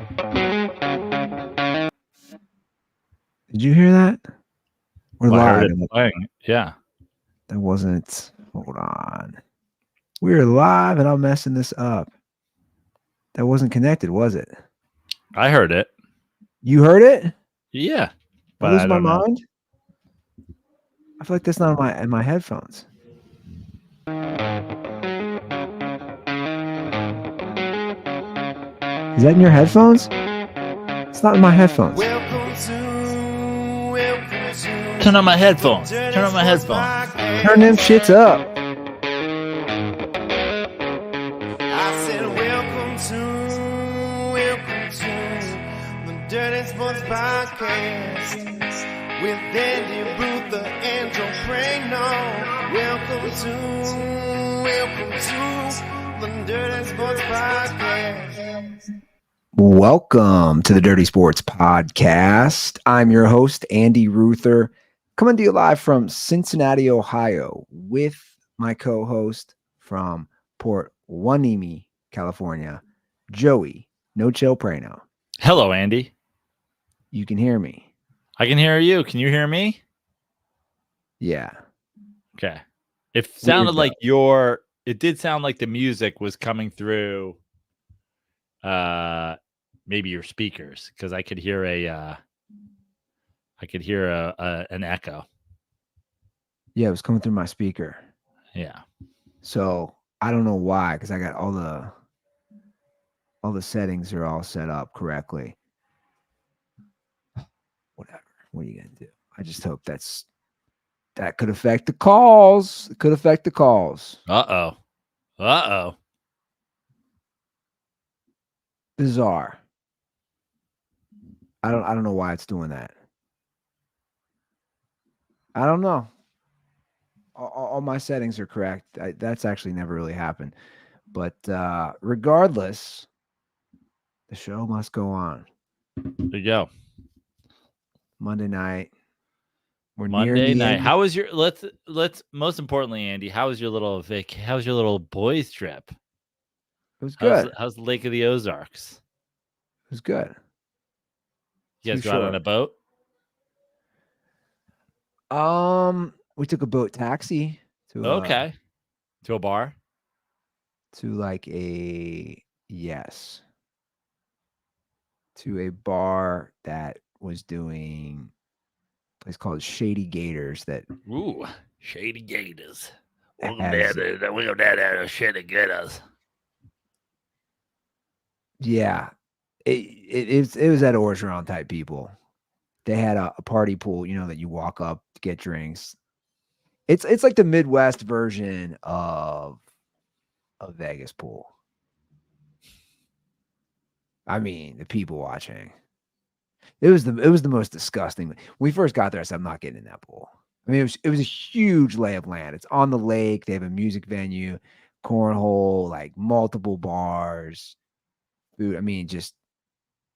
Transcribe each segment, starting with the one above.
Did you hear that? We're Well, I live. heard it playing. Yeah. That wasn't. Hold on. We're live, and I'm messing this up. That wasn't connected, was it? I heard it. You heard it? Yeah. I But lose I my don't know. mind. I feel like that's not in my headphones. Is that in your headphones? It's not in my headphones. Turn on my headphones. Turn on my headphones. Turn them shits up. I said, welcome to the Dirty Sports Podcast with Andy, Ruther, and Joe Prano. Welcome to the Dirty Sports Podcast. Welcome to the Dirty Sports Podcast. I'm your host, Andy Ruther, coming to you live from Cincinnati, Ohio, with my co-host from Port Hueneme, California, Joey No Chill Prano. Hello, Andy. You can hear me. I can hear you. Can you hear me? Yeah. Okay. It sounded Weird, like it did sound like the music was coming through maybe your speakers, because I could hear an echo. Yeah, it was coming through my speaker. Yeah. So I don't know why, because I got all the settings are all set up correctly. Whatever. What are you gonna do? I just hope that could affect the calls. It could affect the calls. Uh-oh. Bizarre. I don't know why it's doing that. I don't know. All my settings are correct. That's actually never really happened. But regardless, the show must go on. There you go. Monday night. We're Monday near the night. end. How was your let's most importantly, Andy, how was your little how's your little boys trip? It was good. How's the Lake of the Ozarks? It was good. You guys Too go out on short. a boat? We took a boat taxi to Okay. To a bar? to a bar that was doing a place called Shady Gators that Ooh, Shady Gators. has- We go down there to Shady Gators. yeah. It was at Orgeron type people. They had a party pool, that you walk up to get drinks. It's like the Midwest version of a Vegas pool. I mean, the people watching. It was the most disgusting. When we first got there, I said, I'm not getting in that pool. I mean, it was a huge lay of land. It's on the lake. They have a music venue, cornhole, like multiple bars, food. I mean, just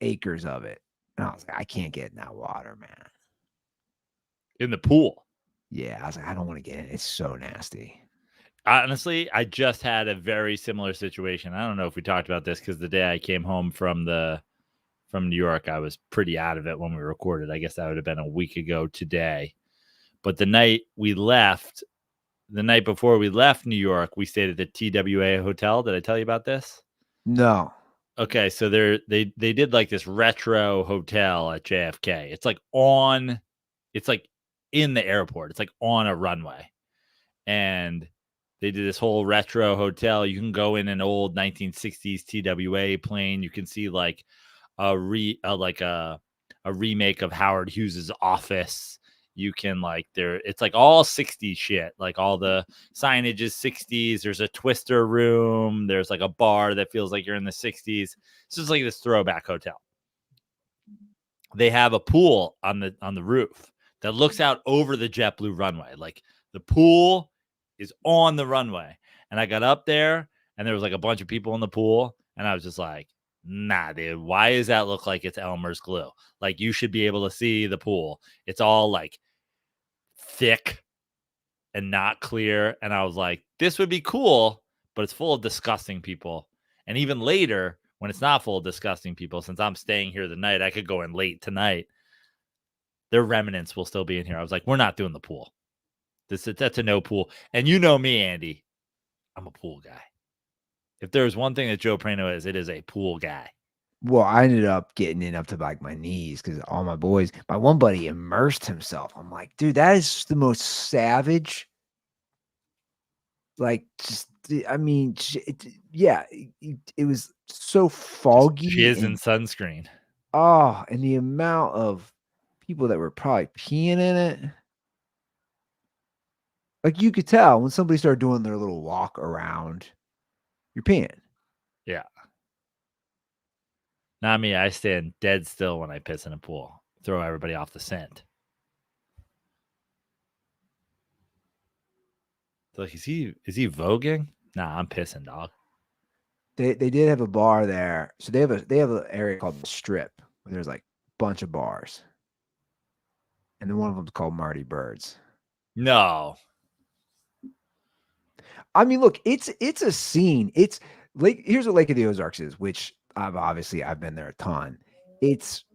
acres of it. And I was like, I can't get in that water, man. In the pool. Yeah, I was like, I don't want to get in. It's so nasty. Honestly, I just had a very similar situation. I don't know if we talked about this, because the day I came home from New York, I was pretty out of it when we recorded. I guess that would have been a week ago today. But the night before we left New York, we stayed at the TWA hotel. Did I tell you about this? No. Okay, so they did like this retro hotel at JFK. It's like in the airport. It's like on a runway. And they did this whole retro hotel. You can go in an old 1960s TWA plane. You can see like a remake of Howard Hughes's Office. You can it's like all 60s shit. Like all the signage is 60s. There's a Twister room. There's like a bar that feels like you're in the 60s. It's just like this throwback hotel. They have a pool on the roof that looks out over the JetBlue runway. Like the pool is on the runway. And I got up there and there was like a bunch of people in the pool. And I was just like, nah, dude, why does that look like it's Elmer's glue? Like, you should be able to see the pool. It's all like thick and not clear. And I was like, this would be cool, but it's full of disgusting people. And even later, when it's not full of disgusting people, since I'm staying here the night, I could go in late tonight. Their remnants will still be in here. I was like, we're not doing the pool. That's a no pool. And you know me, Andy. I'm a pool guy. If there's one thing that Joe Prano is, it is a pool guy. Well, I ended up getting in up to like my knees because all my boys, my one buddy immersed himself. I'm like, dude, that is the most savage. Like, just, I mean, it was so foggy. Jizz and sunscreen. Oh, and the amount of people that were probably peeing in it. Like, you could tell when somebody started doing their little walk around, you're peeing. Yeah. Not me. I stand dead still when I piss in a pool. Throw everybody off the scent. Like, is he voguing? Nah, I'm pissing, dog. They did have a bar there. So they have an area called the Strip where there's like a bunch of bars. And then one of them's called Marty Bird's. No. I mean, look, it's a scene. It's like, here's what Lake of the Ozarks is, which I've been there a ton. It's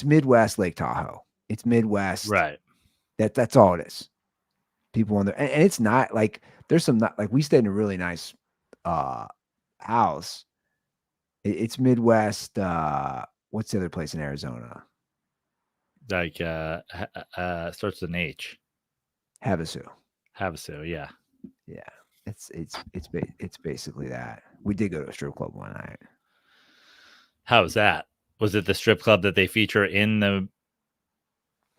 Midwest Lake Tahoe. It's Midwest. Right. That's all it is. People on there. And it's not like there's some not like we stayed in a really nice house. It's Midwest. What's the other place in Arizona? Like starts with an H. Havasu. Yeah. Yeah. It's basically that. We did go to a strip club one night. How was that? Was it the strip club that they feature in the?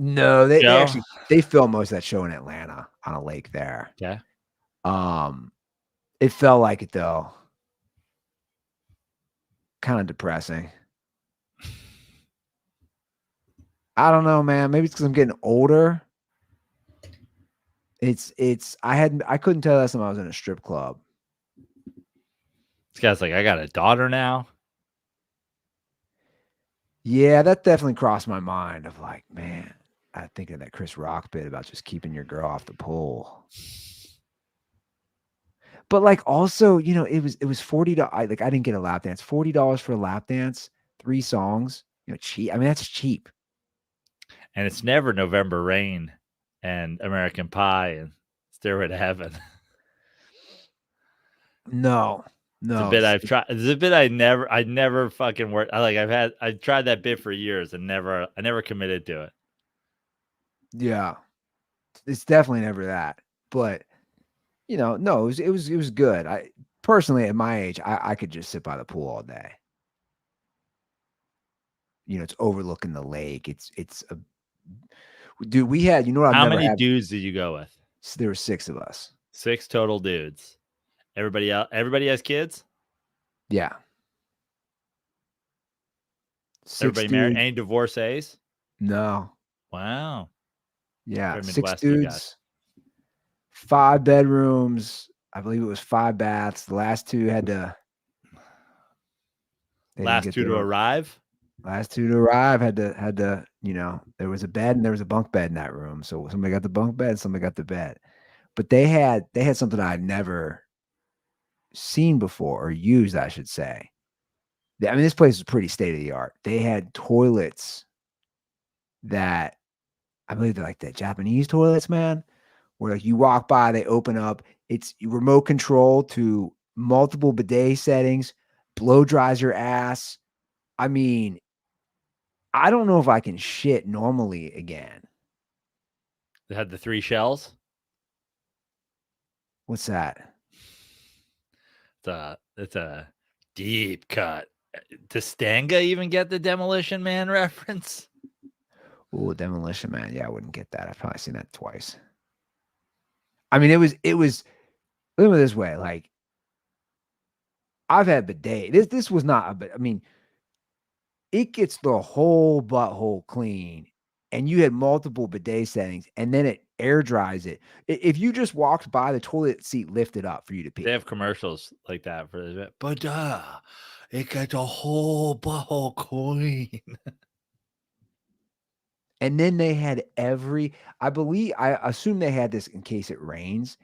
No, they actually filmed most of that show in Atlanta on a lake there. Yeah. It felt like it though. Kind of depressing. I don't know, man. Maybe it's because I'm getting older. I couldn't tell last time I was in a strip club. This guy's like, I got a daughter now. Yeah, that definitely crossed my mind of like, man, I think of that Chris Rock bit about just keeping your girl off the pole. But like also, you know, it was $40. I didn't get a lap dance. $40 for a lap dance, 3 songs. You know, cheap. I mean, that's cheap. And it's never November Rain and American Pie and Stairway to Heaven. No. It's a bit I've tried. It's a bit I never fucking worked. I tried that bit for years and I never committed to it. Yeah. It's definitely never that. But you know, no, it was good. I personally at my age, I could just sit by the pool all day. You know, it's overlooking the lake. It's a dude. We had, you know what? How many dudes did you go with? So there were 6 of us. 6 total dudes. Everybody else, everybody has kids? Yeah. Everybody married? Any divorcees? No. Wow. Yeah. 6 dudes. 5 bedrooms. I believe it was 5 baths. The last 2 had to. Last 2 to arrive? Last 2 to arrive had to, you know, there was a bed and there was a bunk bed in that room. So somebody got the bunk bed, somebody got the bed. But they had something I'd never seen before or used, I should say. I mean, this place was pretty state of the art. They had toilets that I believe they're like the Japanese toilets, man, where like you walk by, they open up. It's remote control to multiple bidet settings, blow dries your ass. I mean, I don't know if I can shit normally again. They had the 3 shells. What's that? It's a deep cut. Does Stanga even get the Demolition Man reference? Oh, Demolition Man. Yeah, I wouldn't get that. I've probably seen that twice. I mean, it was. Look at it this way. Like, I've had bidet. This was not a bit. I mean, it gets the whole butthole clean, and you had multiple bidet settings, and then it air dries it. If you just walked by, the toilet seat lifted up for you to pee. They have commercials like that for this. But it gets a whole butthole clean. And then they had I assume they had this in case it rains.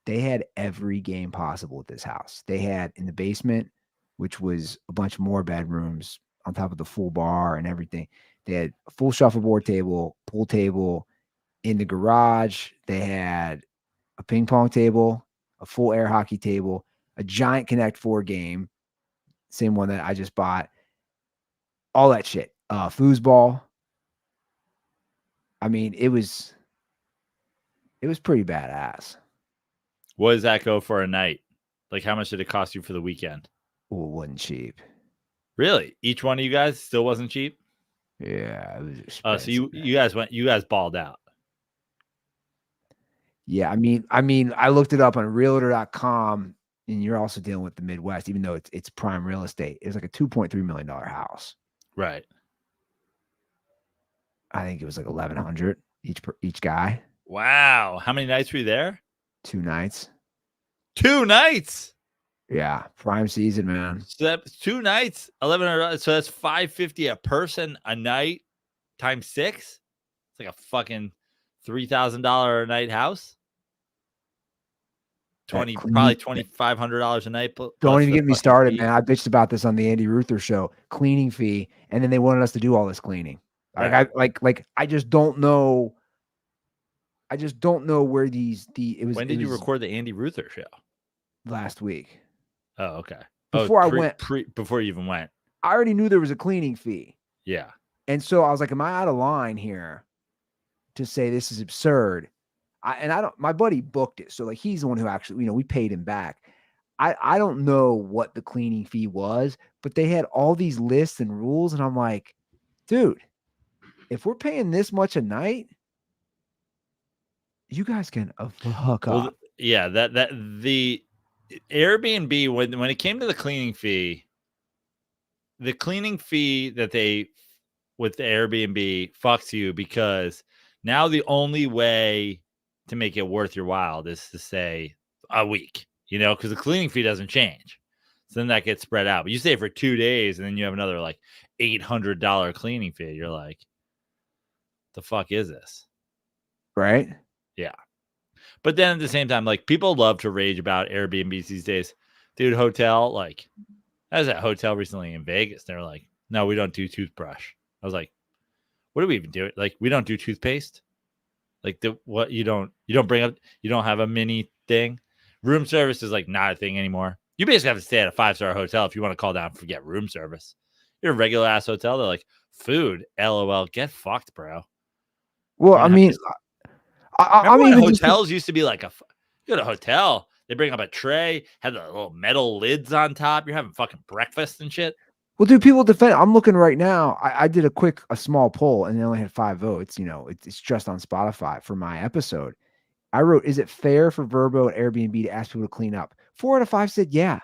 They had every game possible at this house. They had in the basement, which was a bunch more bedrooms on top of the full bar and everything. They had a full shuffleboard table, pool table. In the garage, they had a ping pong table, a full air hockey table, a giant Connect 4 game, same one that I just bought, all that shit. Foosball. I mean, it was pretty badass. What does that go for a night? Like, how much did it cost you for the weekend? Oh, it wasn't cheap. Really? Each one of you guys still wasn't cheap? Yeah, it was expensive. Oh, so you guys balled out. Yeah, I mean, I looked it up on realtor.com, and you're also dealing with the Midwest, even though it's prime real estate. It was like a $2.3 million house. Right. I think it was like 1,100 each guy. Wow. How many nights were you there? 2 nights. 2 nights. Yeah, prime season, man. So that's 2 nights, $1,100. So that's $550 a person a night times 6. It's like a fucking $3,000 a night house. Probably $2,500 a night. Don't even get me started, man. I bitched about this on the Andy Ruther show. Cleaning fee, and then they wanted us to do all this cleaning. Right. I just don't know. I just don't know where When did you record the Andy Ruther show? Last week. Oh, okay. Before I went, before you even went, I already knew there was a cleaning fee. Yeah. And so I was like, am I out of line here to say this is absurd? My buddy booked it. So like, he's the one who actually, we paid him back. I don't know what the cleaning fee was, but they had all these lists and rules. And I'm like, dude, if we're paying this much a night, you guys can fuck up. Yeah, that the Airbnb, when it came to the cleaning fee that they with the Airbnb fucks you, because now the only way to make it worth your while is to say a week, because the cleaning fee doesn't change. So then that gets spread out. But you stay for 2 days and then you have another like $800 cleaning fee. You're like, the fuck is this? Right? Yeah. But then at the same time, like, people love to rage about Airbnbs these days. Dude, hotel, like, I was at a hotel recently in Vegas. They were like, no, we don't do toothbrush. I was like, what do we even do? Like, we don't do toothpaste. Like, you don't bring up, you don't have a mini thing. Room service is like not a thing anymore. You basically have to stay at a 5-star hotel if you want to call down and forget room service. You're a regular ass hotel. They're like, food, LOL, get fucked, bro. Well, I mean, hotels used to be like you go to a hotel, they bring up a tray, have the little metal lids on top. You're having fucking breakfast and shit. Well, dude, people defend. I'm looking right now. I did a small poll, and they only had 5 votes. It's just on Spotify for my episode. I wrote, "Is it fair for Verbo and Airbnb to ask people to clean up?" 4 out of 5 said, "Yeah."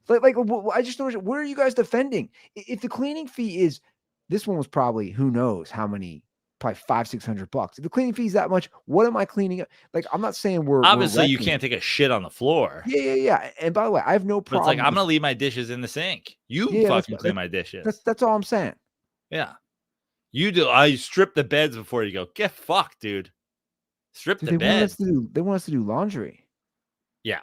Like I just don't. What are you guys defending? If the cleaning fee is, this one was probably who knows how many. Probably $500-$600. If the cleaning fee is that much, what am I cleaning up? Like, I'm not saying obviously you can't take a shit on the floor. Yeah. And by the way, I have no problem. But it's like, I'm gonna leave my dishes in the sink. You fucking clean my dishes. That's all I'm saying. Yeah, you do. I strip the beds before you go. Get fucked, dude. Strip the bed. They want us to do laundry. Yeah,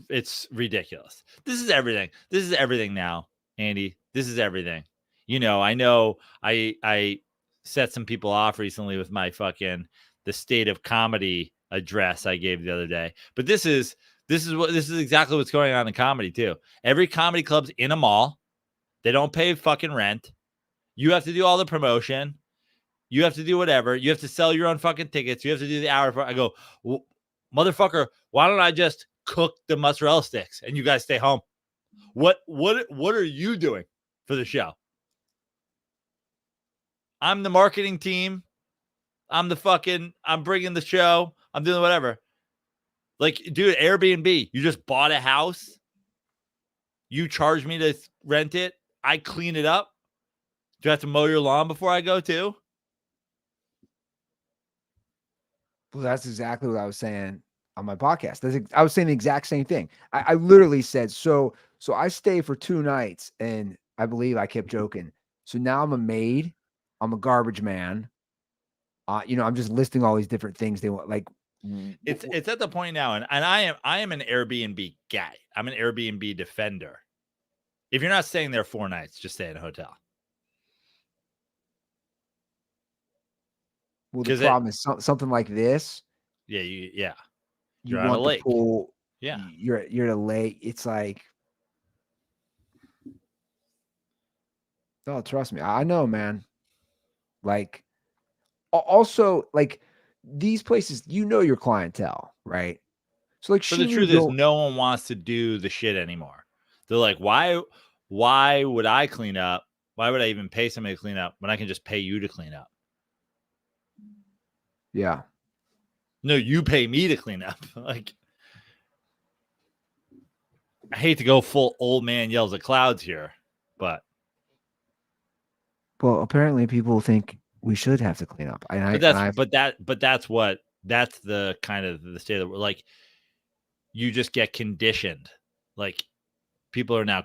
it's ridiculous. This is everything. This is everything now, Andy. This is everything. I know. I set some people off recently with my fucking the state of comedy address I gave the other day. But this is exactly what's going on in comedy too. Every comedy club's in a mall. They don't pay fucking rent. You have to do all the promotion. You have to do whatever. You have to sell your own fucking tickets. You have to do the hour. I go, well, motherfucker, why don't I just cook the mozzarella sticks and you guys stay home? What are you doing for the show? I'm the marketing team. I'm bringing the show. I'm doing whatever. Like, dude, Airbnb, you just bought a house. You charge me to rent it. I clean it up. Do I have to mow your lawn before I go too? Well, that's exactly what I was saying on my podcast. I was saying the exact same thing. I literally said, so I stay for 2 nights, and I believe I kept joking. So now I'm a maid. I'm a garbage man. I'm just listing all these different things they want. Like, it's at the point now, and I am an Airbnb guy. I'm an Airbnb defender. If you're not staying there 4 nights, just stay in a hotel. Well, the 'Cause problem is something like this. Yeah, You you're on a want the lake. pool. Yeah. You're at a lake. It's like, oh, trust me, I know, man. Like, also, like these places, your clientele, right? So, like, But she the knew truth is, go. no one wants to do the shit anymore. They're like, why would I clean up? Why would I even pay somebody to clean up when I can just pay you to clean up? Yeah. No, you pay me to clean up. Like, I hate to go full old man yells at clouds here, but Well, apparently people think we should have to clean up. that's the kind of the state of the, like, you just get conditioned. Like, people are now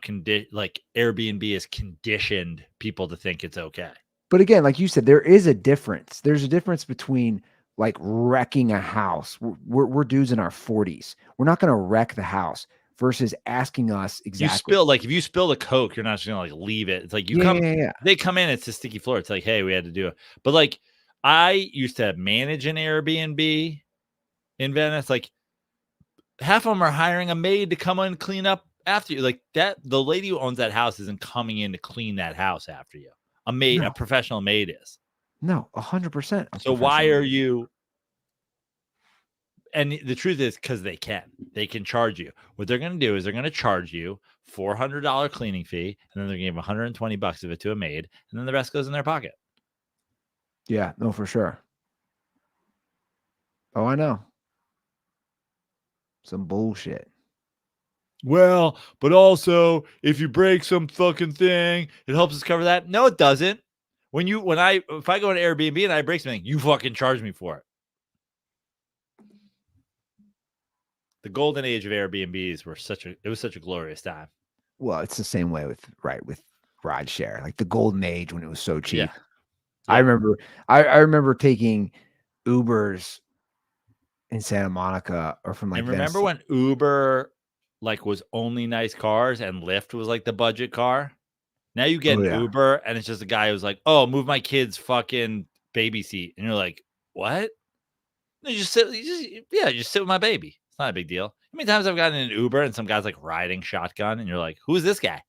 like Airbnb has conditioned people to think it's okay. But again, like you said, there is a difference. There's a difference between like wrecking a house. We're dudes in our 40s. We're not going to wreck the house versus asking us exactly. If you spill the Coke, you're not just gonna like leave it. It's like Yeah. they come in, it's a sticky floor. It's like, hey, we had to do it. But like, I used to manage an Airbnb in Venice. Like, half of them are hiring a maid to come in and clean up after you. Like, that the lady who owns that house isn't coming in to clean that house after you. A professional maid is. No, 100%. So why are you? And the truth is, because they can charge you. What they're going to do is they're going to charge you $400 cleaning fee, and then they're going to give $120 of it to a maid, and then the rest goes in their pocket. Yeah, no, for sure. Oh, I know. Some bullshit. Well, but also, if you break some fucking thing, it helps us cover that. No, it doesn't. If I go on Airbnb and I break something, you fucking charge me for it. The golden age of Airbnbs was such a glorious time. Well, it's the same way with rideshare, like the golden age when it was so cheap. Yeah. I remember taking Ubers in Santa Monica or from like remember when Uber like was only nice cars and Lyft was like the budget car? Now you get an Uber and it's just a guy who's like, oh, move my kid's fucking baby seat. And you're like, what? No, you just sit with my baby. It's not a big deal. How many times I've gotten in an Uber and some guy's like riding shotgun and you're like, who's this guy?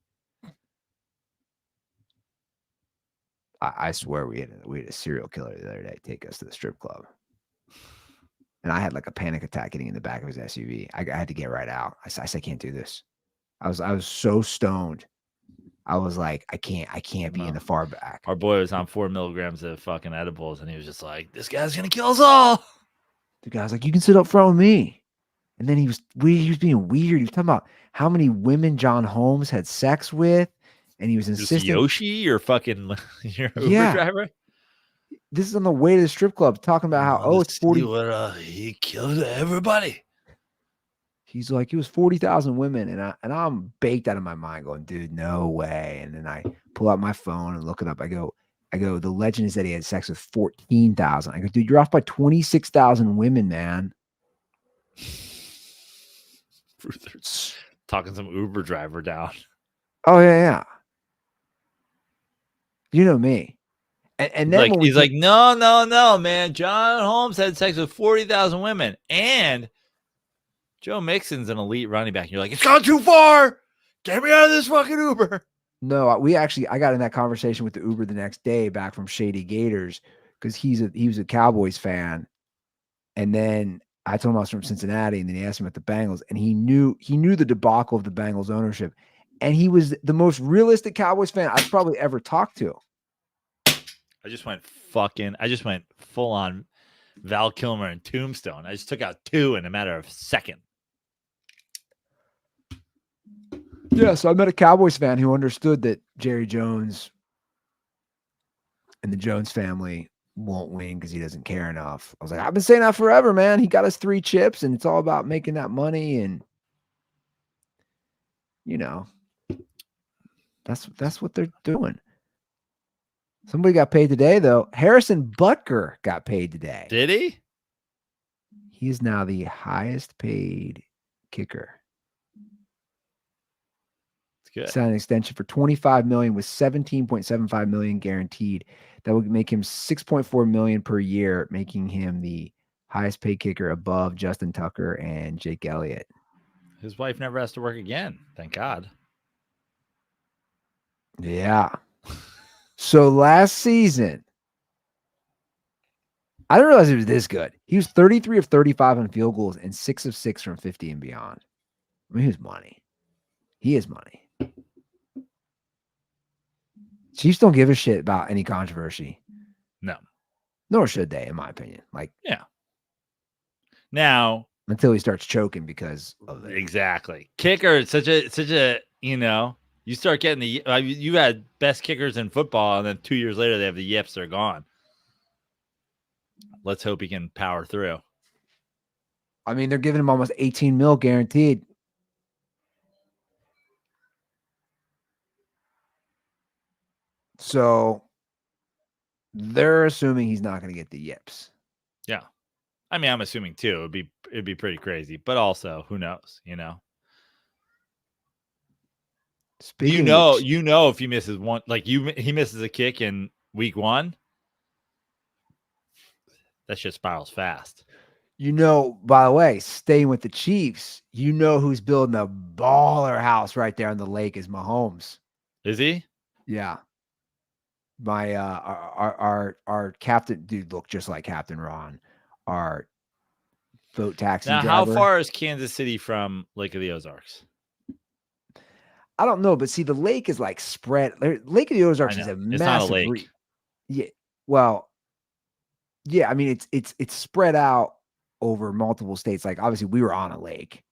I swear we had a serial killer the other day take us to the strip club. And I had like a panic attack getting in the back of his SUV. I had to get right out. I said, I can't do this. I was so stoned. I was like, I can't be in the far back. Our boy was on 4 milligrams of fucking edibles, and he was just like, this guy's gonna kill us all. The guy's like, you can sit up front with me. And then he was being weird. He was talking about how many women John Holmes had sex with, and he was insisting. Yoshi, your fucking your Uber driver. This is on the way to the strip club, talking about how it's 40. He killed everybody. He's like, it was 40,000 women, and I'm baked out of my mind, going, dude, no way. And then I pull out my phone and look it up. I go, the legend is that he had sex with 14,000. I go, dude, you're off by 26,000 women, man. Ruther's talking some Uber driver down. Oh yeah. You know me. And then he's like, no, man. John Holmes had sex with 40,000 women, and Joe Mixon's an elite running back. And you're like, it's gone too far. Get me out of this fucking Uber. No, I got in that conversation with the Uber the next day back from Shady Gators because he was a Cowboys fan, and then I told him I was from Cincinnati, and then he asked me about the Bengals, and he knew the debacle of the Bengals ownership, and he was the most realistic Cowboys fan I've probably ever talked to. I just went full on Val Kilmer and Tombstone. I just took out 2 in a matter of a second. Yeah, so I met a Cowboys fan who understood that Jerry Jones and the Jones family won't win because he doesn't care enough. I was like, I've been saying that forever, man. He got us 3 chips, and it's all about making that money, and that's what they're doing. Somebody got paid today, though. Harrison Butker got paid today. Did he? He is now the highest paid kicker. It's good. Signed an extension for $25 million with $17.75 million guaranteed. That would make him $6.4 million per year, making him the highest paid kicker above Justin Tucker and Jake Elliott. His wife never has to work again. Thank God. Yeah. So last season, I didn't realize he was this good. He was 33 of 35 on field goals and 6 of 6 from 50 and beyond. I mean, he's money. He is money. Chiefs don't give a shit about any controversy. No. Nor should they, in my opinion. Like, Yeah. Now, until he starts choking because of it. Exactly. Kicker, it's such a, you start getting the, you had best kickers in football, and then 2 years later, they have the yips, they're gone. Let's hope he can power through. I mean, they're giving him almost 18 mil guaranteed. So they're assuming he's not going to get the yips. Yeah. I mean, I'm assuming too. It'd be pretty crazy, but also who knows, Speaking if he misses one, like he misses a kick in week 1, that shit spirals fast. By the way, staying with the Chiefs, who's building a baller house right there on the lake is Mahomes. Is he? Yeah. My our captain dude looked just like Captain Ron, our boat taxi Now, driver. how far is Kansas City from Lake of the Ozarks? I don't know, but see, the lake is like spread. Lake of the Ozarks is a massive. It's not a lake. Yeah. Well, yeah. I mean, it's spread out over multiple states. Like, obviously, we were on a lake.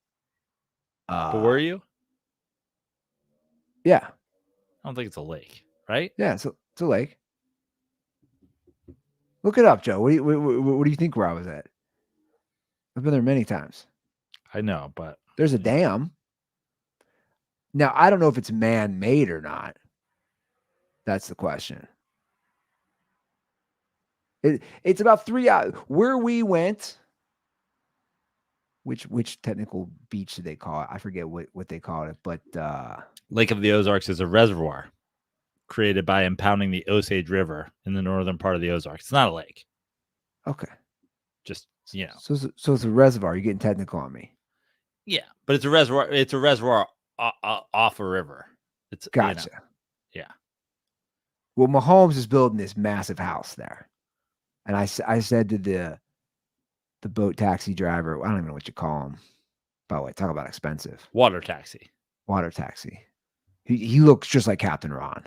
But were you? Yeah. I don't think it's a lake, right? Yeah, it's a lake. Look it up, Joe. What do you think where I was at? I've been there many times. I know, but there's a dam. Now, I don't know if it's man-made or not. That's the question. It's about 3 hours. Where we went, which technical beach did they call it? I forget what they called it, but Lake of the Ozarks is a reservoir created by impounding the Osage River in the northern part of the Ozarks. It's not a lake. Okay. Just, So it's a reservoir. You're getting technical on me. Yeah, but it's a reservoir. It's a reservoir off a river. It's gotcha. Yeah. Well, Mahomes is building this massive house there, and I said to the boat taxi driver, I don't even know what you call him. By the way, talk about expensive. Water taxi. He looks just like Captain Ron.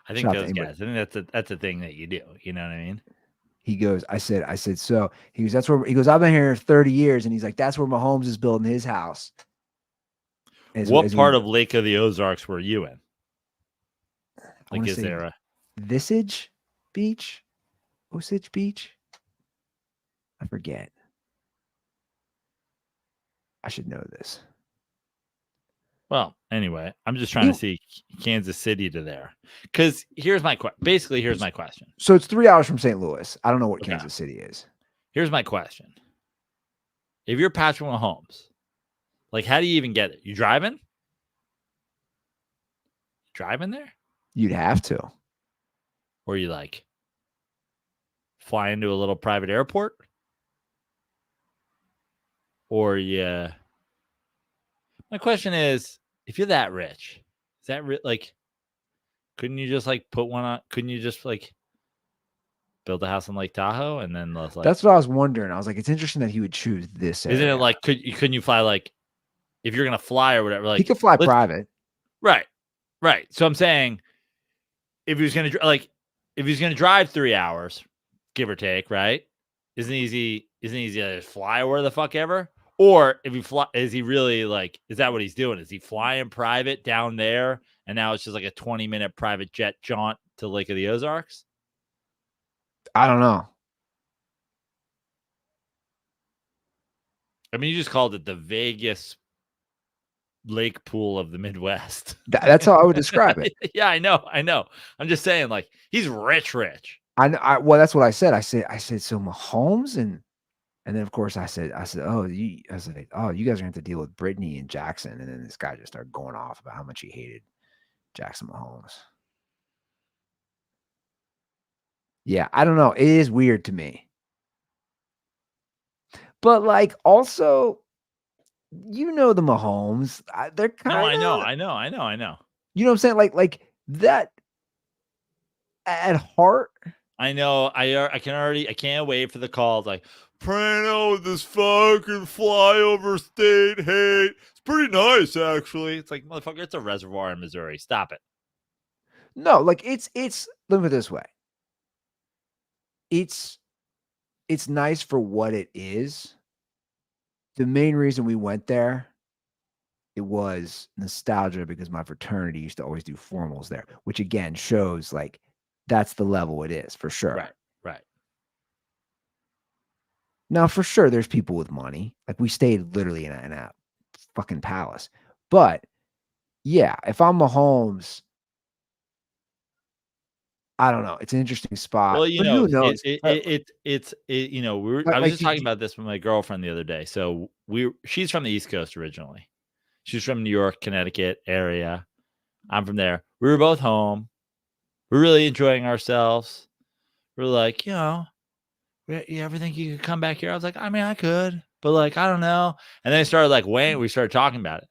I think those guys. I think that's a thing that you do. You know what I mean? He goes, I said, so he goes, that's where he goes, I've been here 30 years. And he's like, that's where Mahomes is building his house. What part of Lake of the Ozarks were you in? Like, is there a Osage Beach? I forget. I should know this. Well, anyway, I'm just trying to see Kansas City to there. Because here's my question. So it's 3 hours from St. Louis. I don't know what Kansas City is. Here's my question. If you're Patrick Mahomes, like, how do you even get it? You driving? Driving there? You'd have to. Or you like fly into a little private airport? Or you... My question is, if you're that rich, is that like, couldn't you just like put one on? Couldn't you just like build a house in Lake Tahoe and then like? That's what I was wondering. I was like, it's interesting that he would choose this area. Isn't it like couldn't you fly like if you're gonna fly or whatever? Like he could fly private, right? So I'm saying if he was gonna drive 3 hours, give or take, right? Isn't it easy to fly where the fuck ever? Or if he fly, is he really like, is that what he's doing? Is he flying private down there? And now it's just like a 20-minute private jet jaunt to Lake of the Ozarks? I don't know. I mean, you just called it the Vegas lake pool of the Midwest. That's how I would describe it. Yeah, I know. I'm just saying, like, he's rich. Well, that's what I said. I said, so Mahomes and And then of course I said, oh, you guys are gonna have to deal with Brittany and Jackson. And then this guy just started going off about how much he hated Jackson Mahomes. Yeah, I don't know. It is weird to me. But like also, the Mahomes, they're kind No, of I know. You know what I'm saying? Like that at heart. I know. I can't wait for the calls. Like, Prano with this fucking flyover state hate. It's pretty nice, actually. It's like, motherfucker, it's a reservoir in Missouri. Stop it. No, like it's let me put it this way. It's nice for what it is. The main reason we went there, it was nostalgia because my fraternity used to always do formals there, which again shows like that's the level it is for sure. Right. Now, for sure, there's people with money. Like we stayed literally in a fucking palace. But yeah, if I'm Mahomes, I don't know. It's an interesting spot. Well, But who knows? I was just talking about this with my girlfriend the other day. So she's from the East Coast originally. She's from New York, Connecticut area. I'm from there. We were both home. We're really enjoying ourselves. We're like, you ever think you could come back here? I was like, I mean, I could, but like, I don't know. And then I started like weighing. We started talking about it.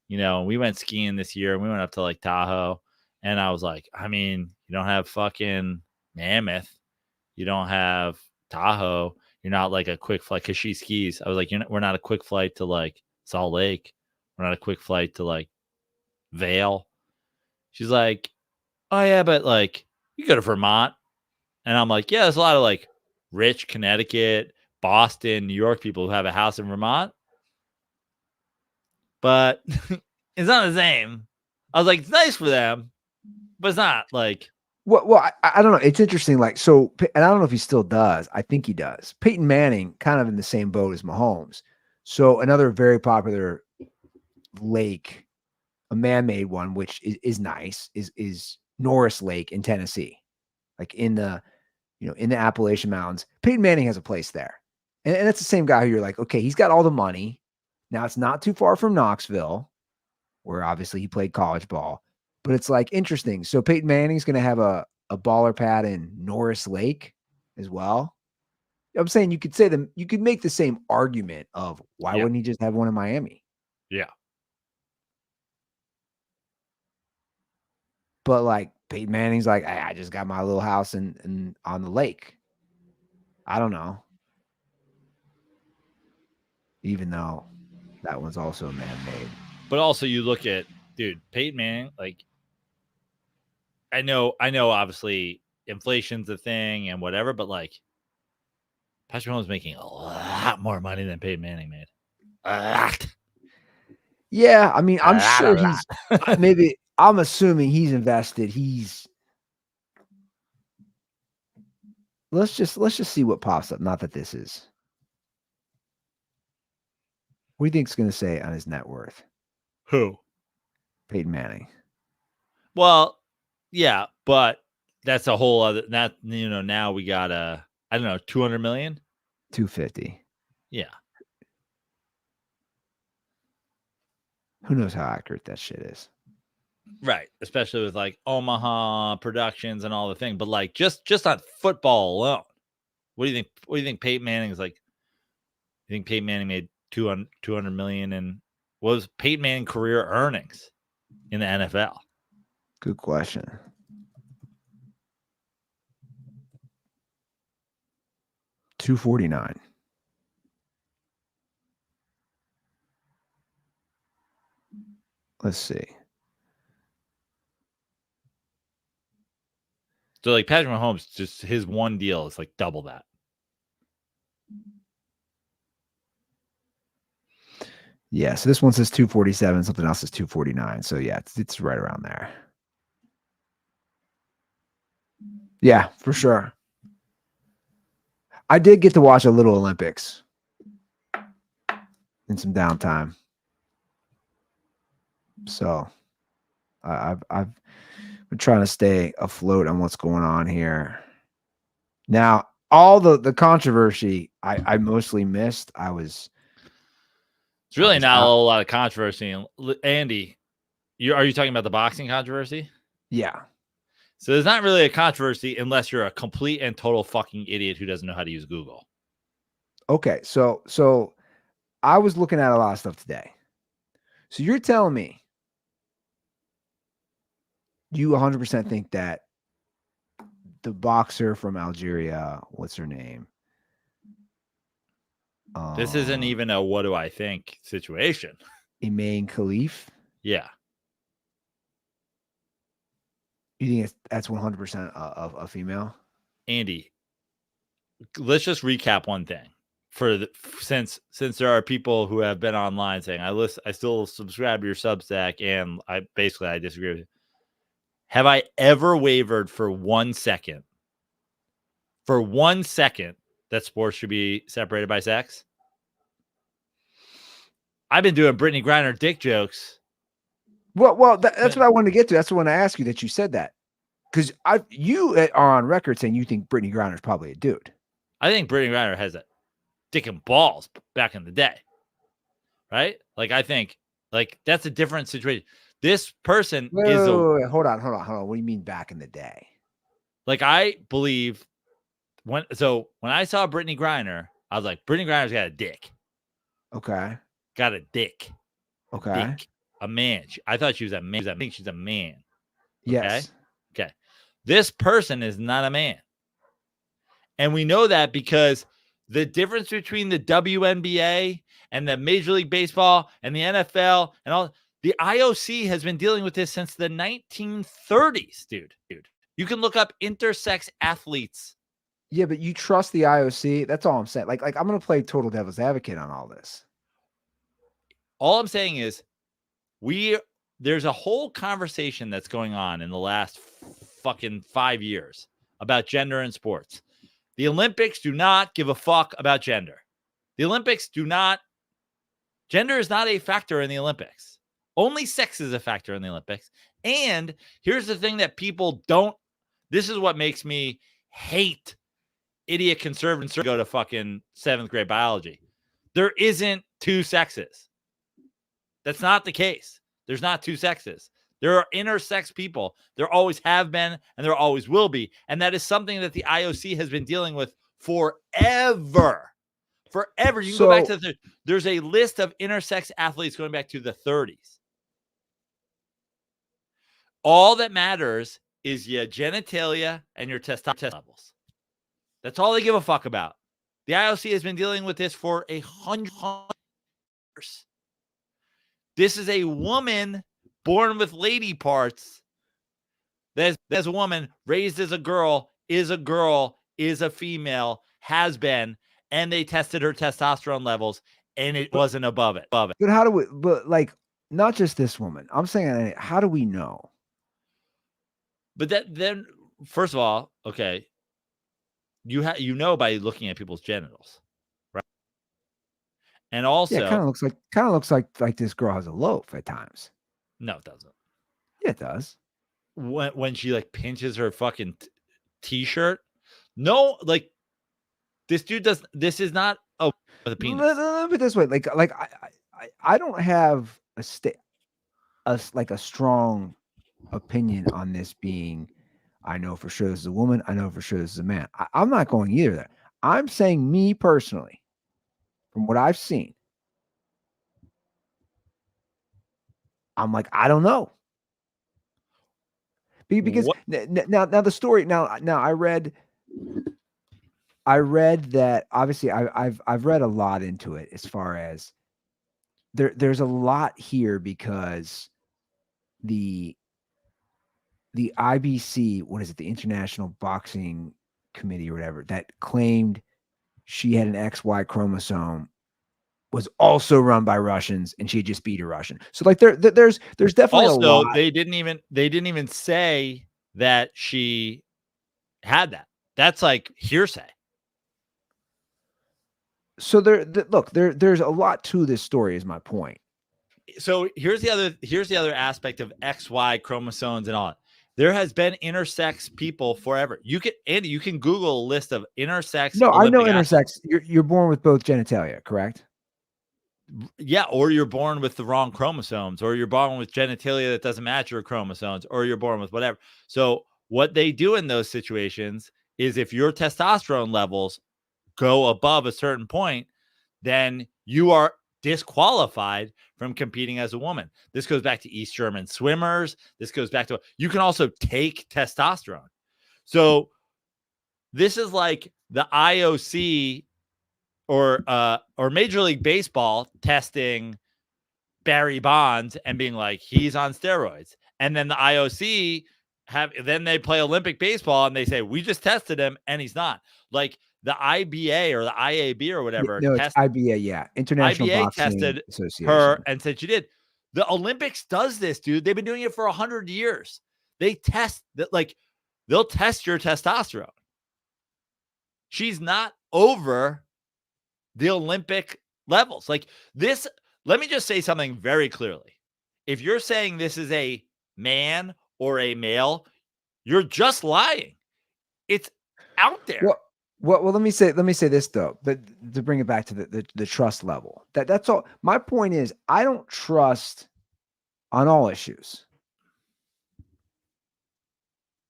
We went skiing this year and we went up to like Tahoe. And I was like, I mean, you don't have fucking Mammoth. You don't have Tahoe. You're not like a quick flight because she skis. I was like, we're not a quick flight to like Salt Lake. We're not a quick flight to like Vail. She's like, oh yeah, but like you go to Vermont. And I'm like, yeah, there's a lot of like rich Connecticut, Boston, New York people who have a house in Vermont. But it's not the same. I was like, it's nice for them, but it's not like. Well, I don't know. It's interesting. Like, so, and I don't know if he still does. I think he does. Peyton Manning, kind of in the same boat as Mahomes. So another very popular lake, a man-made one, which is nice, is Norris Lake in Tennessee, like in the Appalachian Mountains. Peyton Manning has a place there, and that's the same guy who you're like, okay, he's got all the money. Now it's not too far from Knoxville, where obviously he played college ball. But it's like interesting. So Peyton Manning's going to have a baller pad in Norris Lake as well. I'm saying you could make the same argument of why wouldn't he just have one in Miami? Yeah. But like Peyton Manning's like, hey, I just got my little house in on the lake. I don't know. Even though that one's also man-made. But also you look at, dude, Peyton Manning, like, I know obviously inflation's a thing and whatever, but like Patrick Mahomes making a lot more money than Peyton Manning made. A lot. Yeah, I mean, I'm sure he's maybe I'm assuming he's invested. Let's just see what pops up. Not that this is. What do you think it's going to say on his net worth? Who? Peyton Manning. Well, yeah, but that's a whole other. That now we got I don't know, 200 million, 250. Yeah. Who knows how accurate that shit is? Right, especially with like Omaha Productions and all the thing. But like just on football alone, what do you think? What do you think Peyton Manning is like? You think Peyton Manning made 200 million, and what was Peyton Manning career earnings in the NFL? Good question. $249. Let's see. So like Patrick Mahomes, just his one deal is like double that. Yeah, so this one says 247, something else is 249. So yeah, it's right around there. Yeah, for sure. I did get to watch a little Olympics in some downtime. So I've been trying to stay afloat on what's going on here. Now, all the controversy I mostly missed. It's really was not a out. whole lot of controversy. And Andy, are you talking about the boxing controversy? Yeah. So there's not really a controversy unless you're a complete and total fucking idiot who doesn't know how to use Google. Okay. So I was looking at a lot of stuff today. So you're telling me you 100% think that the boxer from Algeria, what's her name? This isn't even a what do I think situation. Imane Khelif. Yeah. You think that's 100% of a female? Andy, let's just recap one thing. Since there are people who have been online saying I still subscribe to your Substack and I disagree with you. Have I ever wavered for 1 second? For 1 second that sports should be separated by sex? I've been doing Brittany Griner dick jokes. Well, that's what I wanted to get to. That's when I asked you that you said that. Because you are on record saying you think Brittany Griner is probably a dude. I think Brittany Griner has a dick and balls back in the day. Right? Like, I think, that's a different situation. This person Wait, hold on. What do you mean back in the day? Like, I believe when I saw Brittany Griner, I was like, Brittany Griner's got a dick. Okay. Got a dick. Okay. Dick. A man. I thought she was a man. I think she's a man. Okay? Yes. Okay. This person is not a man. And we know that because the difference between the WNBA and the Major League Baseball and the NFL and all, the IOC has been dealing with this since the 1930s, dude. You can look up intersex athletes. Yeah, but you trust the IOC. That's all I'm saying. Like I'm going to play total devil's advocate on all this. All I'm saying is there's a whole conversation that's going on in the last fucking 5 years about gender in sports. The Olympics do not give a fuck about gender. The Olympics gender is not a factor in the Olympics. Only sex is a factor in the Olympics. And here's the thing that people don't, this is what makes me hate idiot conservatives go to fucking 7th grade biology. There isn't two sexes. That's not the case. There's not two sexes. There are intersex people. There always have been, and there always will be. And that is something that the IOC has been dealing with forever. Forever. You can go back to there's a list of intersex athletes going back to the 30s. All that matters is your genitalia and your testosterone levels. That's all they give a fuck about. The IOC has been dealing with this for 100 years. This is a woman born with lady parts. There's a woman raised as a girl, is a female, has been, and they tested her testosterone levels, and it wasn't above it. But not just this woman. I'm saying, how do we know? But then, first of all, okay, you know by looking at people's genitals, right? And also, yeah, it kind of looks like this girl has a loaf at times. No, it doesn't. Yeah, it does. When she like pinches her fucking t-shirt, no, like this dude does. This is not with a penis. Let me put it this way, I don't have a strong opinion on this being. I know for sure this is a woman. I know for sure this is a man. I'm not going either there. I'm saying me personally, from what I've seen, I'm like, I don't know. Because now the story now I read that obviously I've read a lot into it as far as there's a lot here because the IBC, what is it, the International Boxing Committee or whatever, that claimed she had an XY chromosome was also run by Russians, and she just beat a Russian. So like there's definitely also a lot. they didn't even say that she had that. That's like hearsay. So there's a lot to this story, is my point. So here's the other aspect of XY chromosomes and all. There has been intersex people forever. You can Google a list of intersex. No, I know Olympic athletes. intersex. You're born with both genitalia, correct? Yeah, or you're born with the wrong chromosomes, or you're born with genitalia that doesn't match your chromosomes, or you're born with whatever. So what they do in those situations is if your testosterone levels go above a certain point, then you are disqualified from competing as a woman. This goes back to East German swimmers. This goes back to, you can also take testosterone. So this is like the IOC or Major League Baseball testing Barry Bonds and being like, he's on steroids. And then the IOC then they play Olympic baseball and they say, we just tested him and he's not. Like the IBA or the IAB or whatever. No, it's IBA, yeah. International IBA Boxing tested Association. her and said she did. The Olympics does this, dude. They've been doing it for 100 years. They test that, like, they'll test your testosterone. She's not over the Olympic levels. Like this, let me just say something very clearly. If you're saying this is a man or a male, you're just lying. It's out there. Well, let me say this though, but to bring it back to the trust level. That's all. My point is, I don't trust on all issues.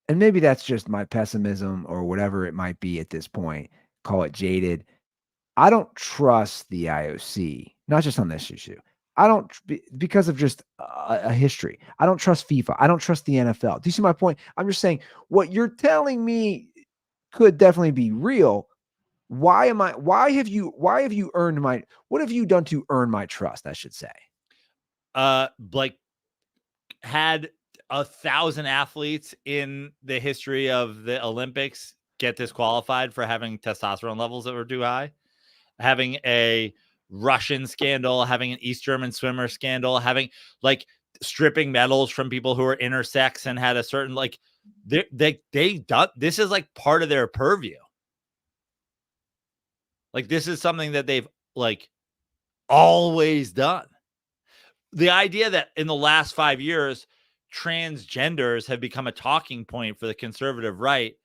And maybe that's just my pessimism or whatever it might be at this point. Call it jaded. I don't trust the IOC, not just on this issue. I don't, because of just a history. I don't trust FIFA. I don't trust the NFL. Do you see my point? I'm just saying what you're telling me could definitely be real. Why have you earned what have you done to earn my trust? I should say. Like had 1,000 athletes in the history of the Olympics get disqualified for having testosterone levels that were too high, having a Russian scandal, having an East German swimmer scandal, having like stripping medals from people who are intersex and had a certain, like, they done, this is like part of their purview. Like this is something that they've like always done. The idea that in the last 5 years, transgenders have become a talking point for the conservative right.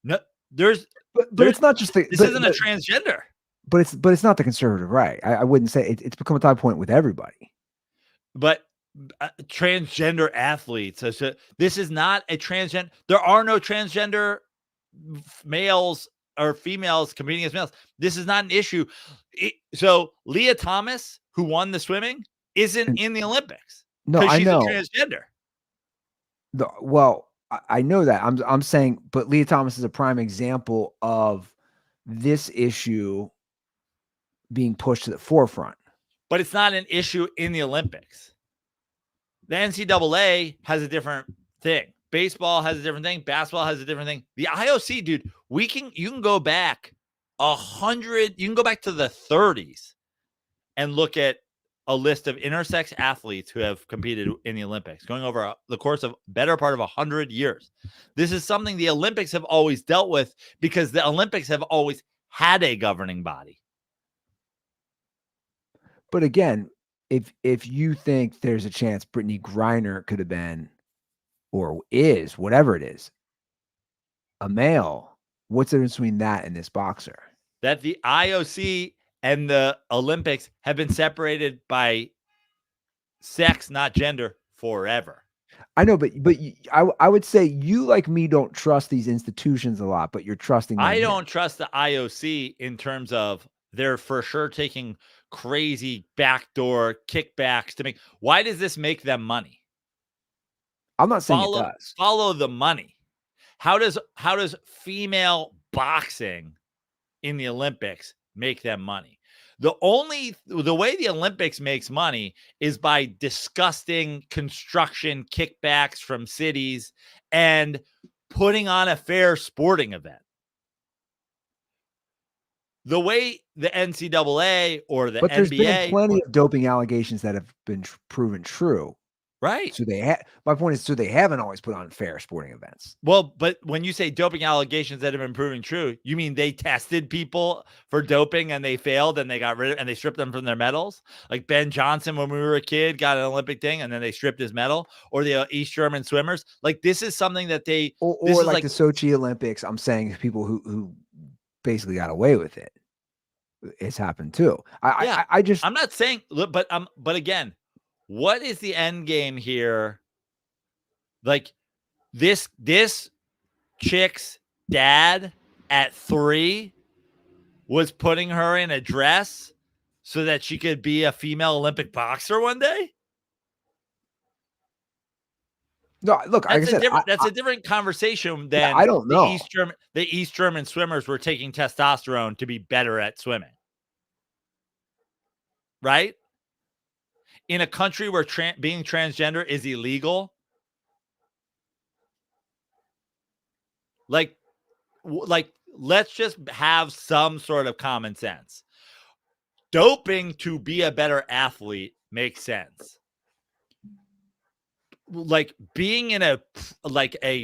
No, but it's not just this isn't a transgender. But it's not the conservative right. I wouldn't say it's become a talking point with everybody. But transgender athletes. So this is not a transgender. There are no transgender males or females competing as males. This is not an issue. So Leah Thomas, who won the swimming, isn't in the Olympics. No, I know. She's a transgender. Well, I know that. I'm saying, but Leah Thomas is a prime example of this issue being pushed to the forefront. But it's not an issue in the Olympics. The NCAA has a different thing. Baseball has a different thing. Basketball has a different thing. The IOC, dude, you can go back 100. You can go back to the 30s and look at a list of intersex athletes who have competed in the Olympics, going over the course of better part of 100 years. This is something the Olympics have always dealt with because the Olympics have always had a governing body. But again, if you think there's a chance Brittany Griner could have been, or is, whatever it is, a male, what's the difference between that and this boxer? That the IOC and the Olympics have been separated by sex, not gender, forever. I know, but I would say you, like me, don't trust these institutions a lot, but you're trusting them. I don't trust the IOC in terms of they're for sure taking crazy backdoor kickbacks to make. Why does this make them money? I'm not saying it does. Follow the money. How does female boxing in the Olympics make them money? The way the Olympics makes money is by disgusting construction kickbacks from cities and putting on a fair sporting event. The way the NCAA or the NBA, there's been plenty of doping allegations that have been proven true. Right. So my point is, so they haven't always put on fair sporting events. Well, but when you say doping allegations that have been proven true, you mean they tested people for doping and they failed and they got rid of and they stripped them from their medals? Like Ben Johnson, when we were a kid, got an Olympic thing and then they stripped his medal, or the East German swimmers. Like this is something that this Or is like the Sochi Olympics. I'm saying people who basically got away with it. It's happened too. I just, I'm not saying, but again, what is the end game here? Like this chick's dad at 3 was putting her in a dress so that she could be a female Olympic boxer one day. no, look, like I said, that's a different conversation than I don't know. The East German swimmers were taking testosterone to be better at swimming. Right? In a country where being transgender is illegal, like let's just have some sort of common sense. Doping to be a better athlete makes sense. Like being in a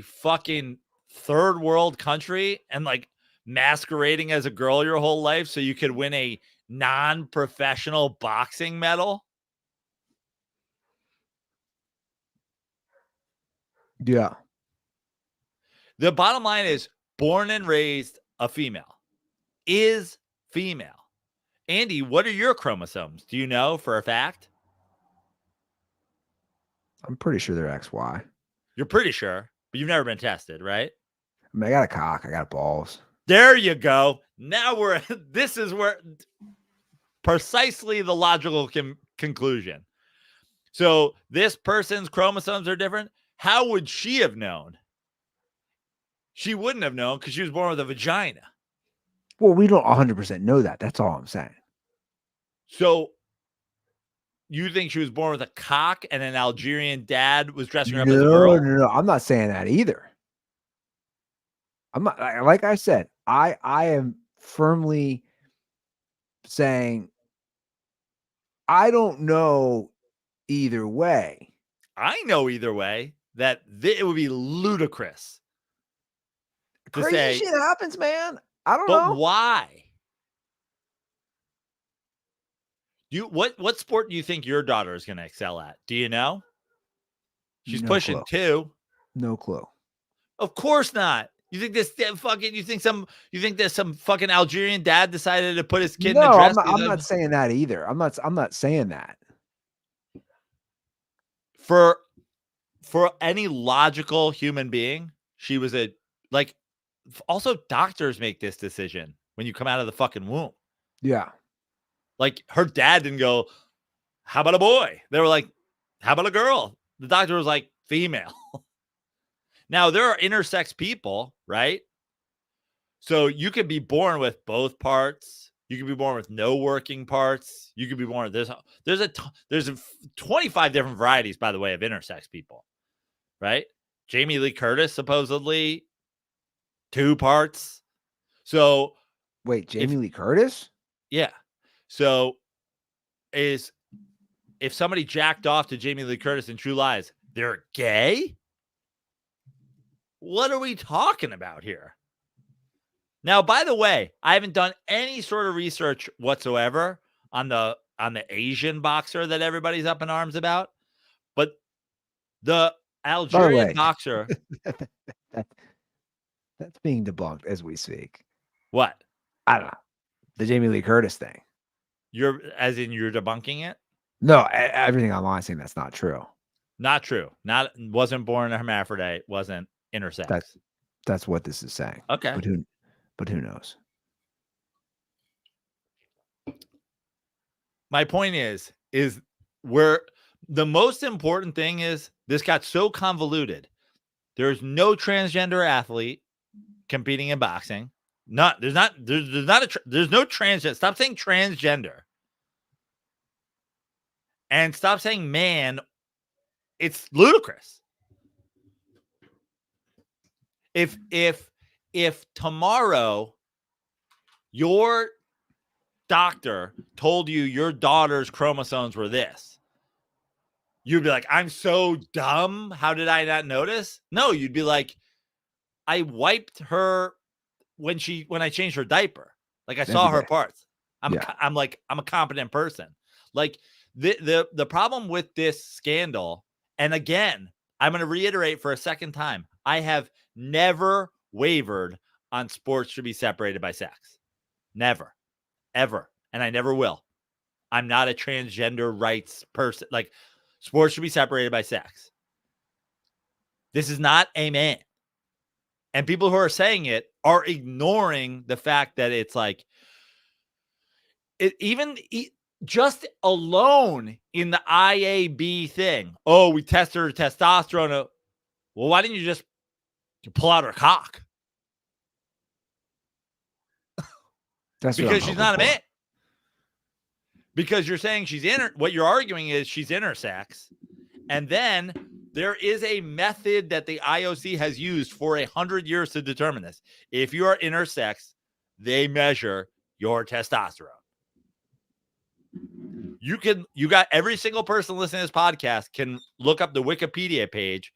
fucking third world country and like masquerading as a girl your whole life so you could win a non-professional boxing medal. Yeah. The bottom line is born and raised a female. Is female. Andy, what are your chromosomes? Do you know for a fact? I'm pretty sure they're XY. You're pretty sure, but you've never been tested, right? I mean, I got a cock. I got balls. There you go. Now this is where precisely the logical conclusion. So this person's chromosomes are different. How would she have known? She wouldn't have known because she was born with a vagina. Well, we don't 100% know that. That's all I'm saying. So you think she was born with a cock and an Algerian dad was dressing her up as a girl? No. I'm not saying that either. I'm not, like I said, I am firmly saying I don't know either way. I know either way that it would be ludicrous. Crazy shit happens, man. I don't know. But why? What sport do you think your daughter is going to excel at? Do you know? She's pushing clue. 2. No clue. Of course not. You think there's some fucking Algerian dad decided to put his kid in a dress? I'm not saying that either. I'm not saying that. For any logical human being, she was also doctors make this decision when you come out of the fucking womb. Yeah. Like her dad didn't go, how about a boy? They were like, how about a girl? The doctor was like, female. Now there are intersex people, right? So you could be born with both parts. You could be born with no working parts. You could be born with there's 25 different varieties, by the way, of intersex people, right? Jamie Lee Curtis supposedly 2 parts. So wait, Jamie Lee Curtis? Yeah. So if somebody jacked off to Jamie Lee Curtis in True Lies, they're gay? What are we talking about here? Now, by the way, I haven't done any sort of research whatsoever on the Asian boxer that everybody's up in arms about, but the Algerian boxer. That's being debunked as we speak. What? I don't know. The Jamie Lee Curtis thing. You're debunking it? No, everything online saying that's not true. Not true. Wasn't born a hermaphrodite. Wasn't intersex. That's what this is saying. Okay. But who knows? My point is where the most important thing is this got so convoluted. There's no transgender athlete competing in boxing. There's no transgender. Stop saying transgender. And stop saying man. It's ludicrous. If tomorrow your doctor told you your daughter's chromosomes were this, you'd be like, I'm so dumb. How did I not notice? No, you'd be like, I wiped her when I changed her diaper. Like I saw Every her day. parts. I'm Yeah. I'm a competent person. Like the problem with this scandal, and again, I'm going to reiterate for a second time, I have never wavered on sports should be separated by sex. Never, ever. And I never will. I'm not a transgender rights person. Like, sports should be separated by sex. This is not a man. And people who are saying it are ignoring the fact that it's like, just alone in the IAB thing. Oh, we tested her testosterone. Well, why didn't you just pull out her cock? That's what I'm Because she's not a hoping for. man. Because you're saying what you're arguing is she's intersex. And then there is a method that the IOC has used for 100 years to determine this. If you are intersex, they measure your testosterone. You got every single person listening to this podcast can look up the Wikipedia page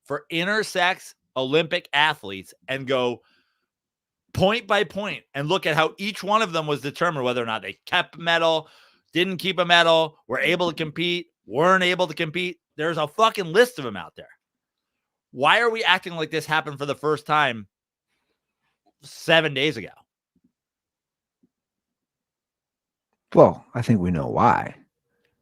for intersex Olympic athletes and go point by point and look at how each one of them was determined whether or not they kept a medal, didn't keep a medal, were able to compete, weren't able to compete. There's a fucking list of them out there. Why are we acting like this happened for the first time 7 days ago? Well, I think we know why.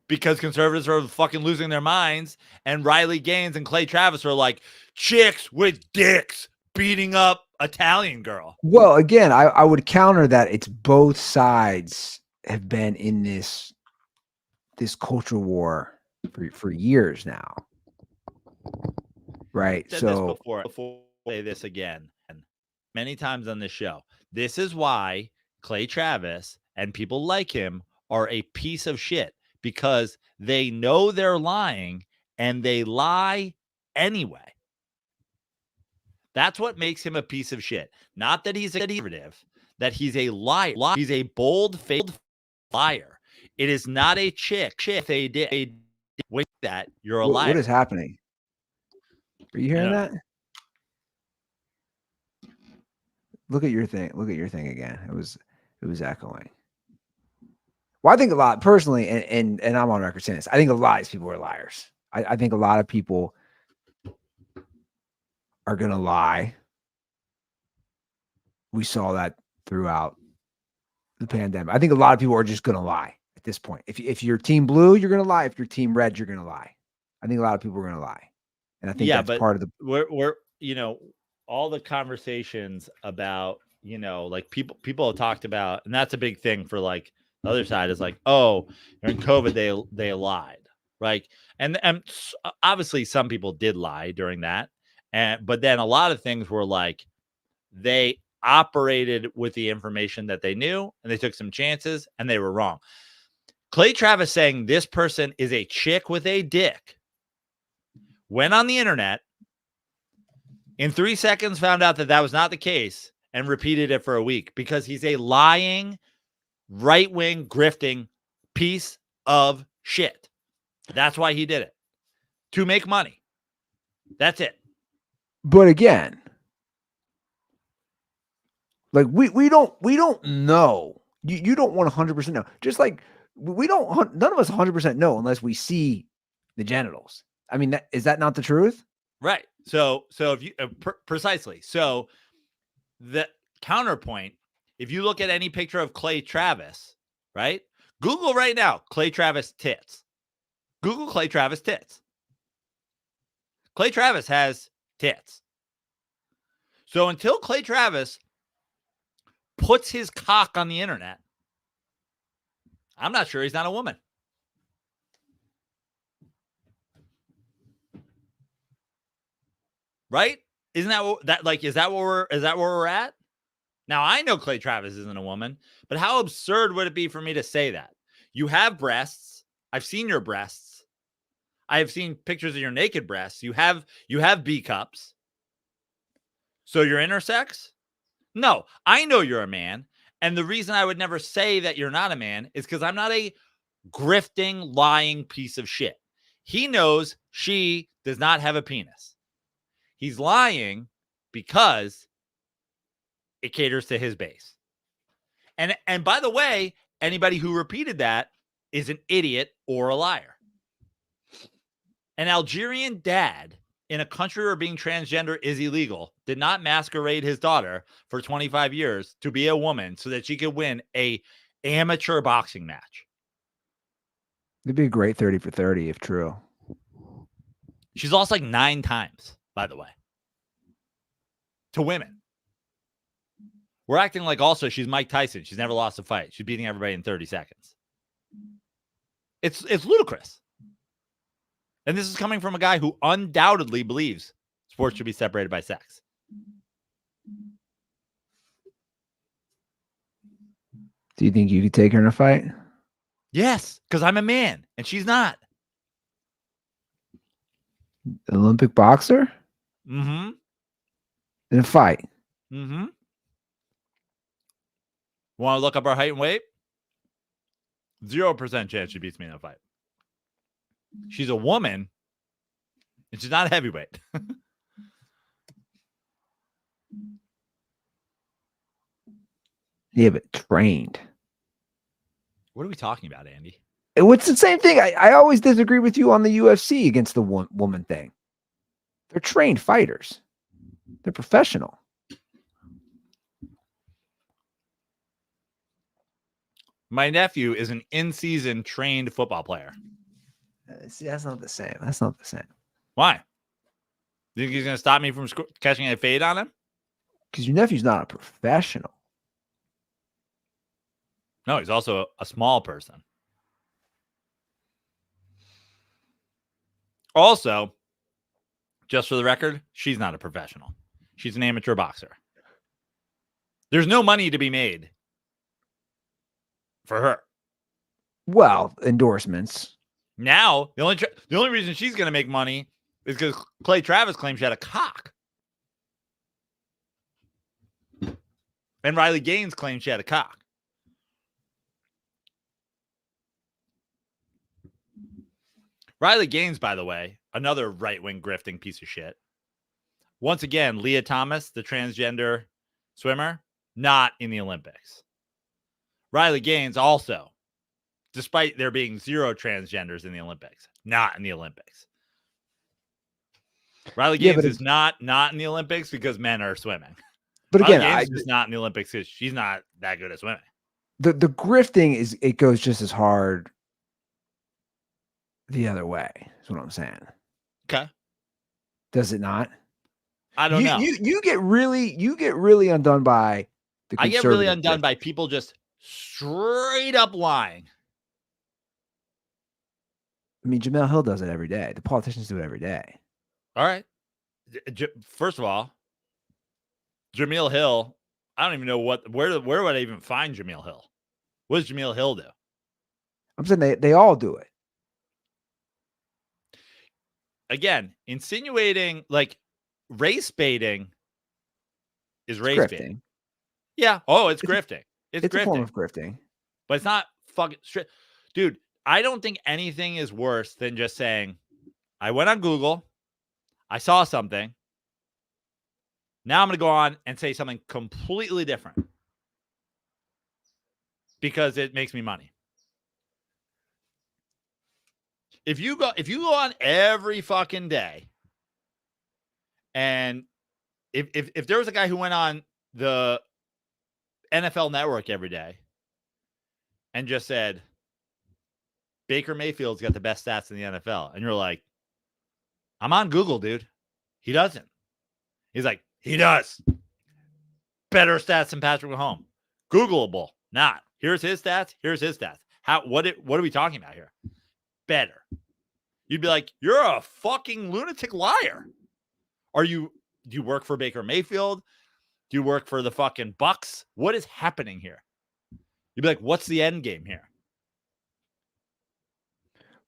Because conservatives are fucking losing their minds, and Riley Gaines and Clay Travis are like chicks with dicks beating up Italian girl. Well, again, I would counter that it's both sides have been in this culture war for years now. Right. Said So this before I say this again, and many times on this show. This is why Clay Travis and people like him are a piece of shit, because they know they're lying and they lie anyway. That's what makes him a piece of shit. Not that he's a conservative, that he's a liar. He's a bold-faced liar. It is not a chick. If they did with that, you're a liar. what is happening? Are you hearing that? Look at your thing. Look at your thing again. It was echoing. Well, I think a lot personally, and I'm on record saying this, I think a lot of people are liars. I think a lot of people are gonna lie. We saw that throughout the pandemic. I think a lot of people are just gonna lie at this point. If you're team blue, you're gonna lie. If you're team red, you're gonna lie. I think a lot of people are gonna lie. And I think that's part of the we're all the conversations about, like people have talked about, and that's a big thing for like the other side is like, oh, during COVID they lied, right? And obviously some people did lie during that, but then a lot of things were like they operated with the information that they knew and they took some chances and they were wrong. Clay Travis saying this person is a chick with a dick went on the internet, in 3 seconds found out that was not the case and repeated it for a week because he's a lying, right-wing, grifting piece of shit. That's why he did it. To make money. That's it. But again, like we don't know. You don't want 100% know. Just like none of us 100% know unless we see the genitals. I mean, is that not the truth? Right. So if you precisely. So the counterpoint, if you look at any picture of Clay Travis, right? Google right now, Clay Travis tits. Google Clay Travis tits. Clay Travis has tits. So until Clay Travis puts his cock on the internet, I'm not sure he's not a woman. Right? Isn't that like, is that where we're at? Now I know Clay Travis isn't a woman, but how absurd would it be for me to say that? You have breasts. I've seen your breasts. I have seen pictures of your naked breasts. You have B cups. So you're intersex? No, I know you're a man. And the reason I would never say that you're not a man is because I'm not a grifting, lying piece of shit. He knows she does not have a penis. He's lying because it caters to his base. And by the way, anybody who repeated that is an idiot or a liar. An Algerian dad in a country where being transgender is illegal did not masquerade his daughter for 25 years to be a woman so that she could win a amateur boxing match. It'd be a great 30 for 30 if true. She's lost like 9 times, by the way, to women. We're acting like also she's Mike Tyson. She's never lost a fight. She's beating everybody in 30 seconds. It's ludicrous. And this is coming from a guy who undoubtedly believes sports should be separated by sex. Do you think you could take her in a fight? Yes, because I'm a man and she's not. Olympic boxer? Mm-hmm. In a fight? Mm-hmm. Want to look up our height and weight? 0% chance she beats me in a fight. She's a woman, and she's not a heavyweight. Yeah, but trained. What are we talking about, Andy? It's the same thing. I always disagree with you on the UFC against the woman thing. They're trained fighters. They're professional. My nephew is an in-season trained football player. See, that's not the same. That's not the same. Why? You think he's going to stop me from catching a fade on him? Because your nephew's not a professional. No, he's also a small person. Also, just for the record, she's not a professional. She's an amateur boxer. There's no money to be made for her. Well, endorsements. Now, the only reason she's going to make money is because Clay Travis claims she had a cock. And Riley Gaines claims she had a cock. Riley Gaines, by the way, another right-wing grifting piece of shit. Once again, Leah Thomas, the transgender swimmer, not in the Olympics. Riley Gaines also, despite there being 0 transgenders in the Olympics, not in the Olympics. Riley Gaines is not in the Olympics because men are swimming. But Riley again, Gaines is not in the Olympics because she's not that good at swimming. The grifting it goes just as hard the other way. Is what I'm saying. Okay. Does it not? I don't know. You get really undone by the I get really undone by people just straight up lying. I mean, Jamel Hill does it every day. The politicians do it every day. All right. First of all, Jameel Hill, I don't even know where would I even find Jameel Hill? What does Jameel Hill do? I'm saying they all do it. Again, insinuating like race baiting is race baiting. Yeah. Oh, it's grifting. It's grifting. A form of grifting. But it's not fucking straight. Dude, I don't think anything is worse than just saying, I went on Google, I saw something. Now I'm going to go on and say something completely different because it makes me money. If you go on every fucking day, and if there was a guy who went on the NFL Network every day and just said, Baker Mayfield's got the best stats in the NFL, and you're like, I'm on Google, dude. He doesn't. He's like, he does. Better stats than Patrick Mahomes. Googleable. Not. Here's his stats. Here's his stats. What are we talking about here? Better. You'd be like, you're a fucking lunatic liar. Do you work for Baker Mayfield? Do you work for the fucking Bucks? What is happening here? You'd be like, what's the end game here?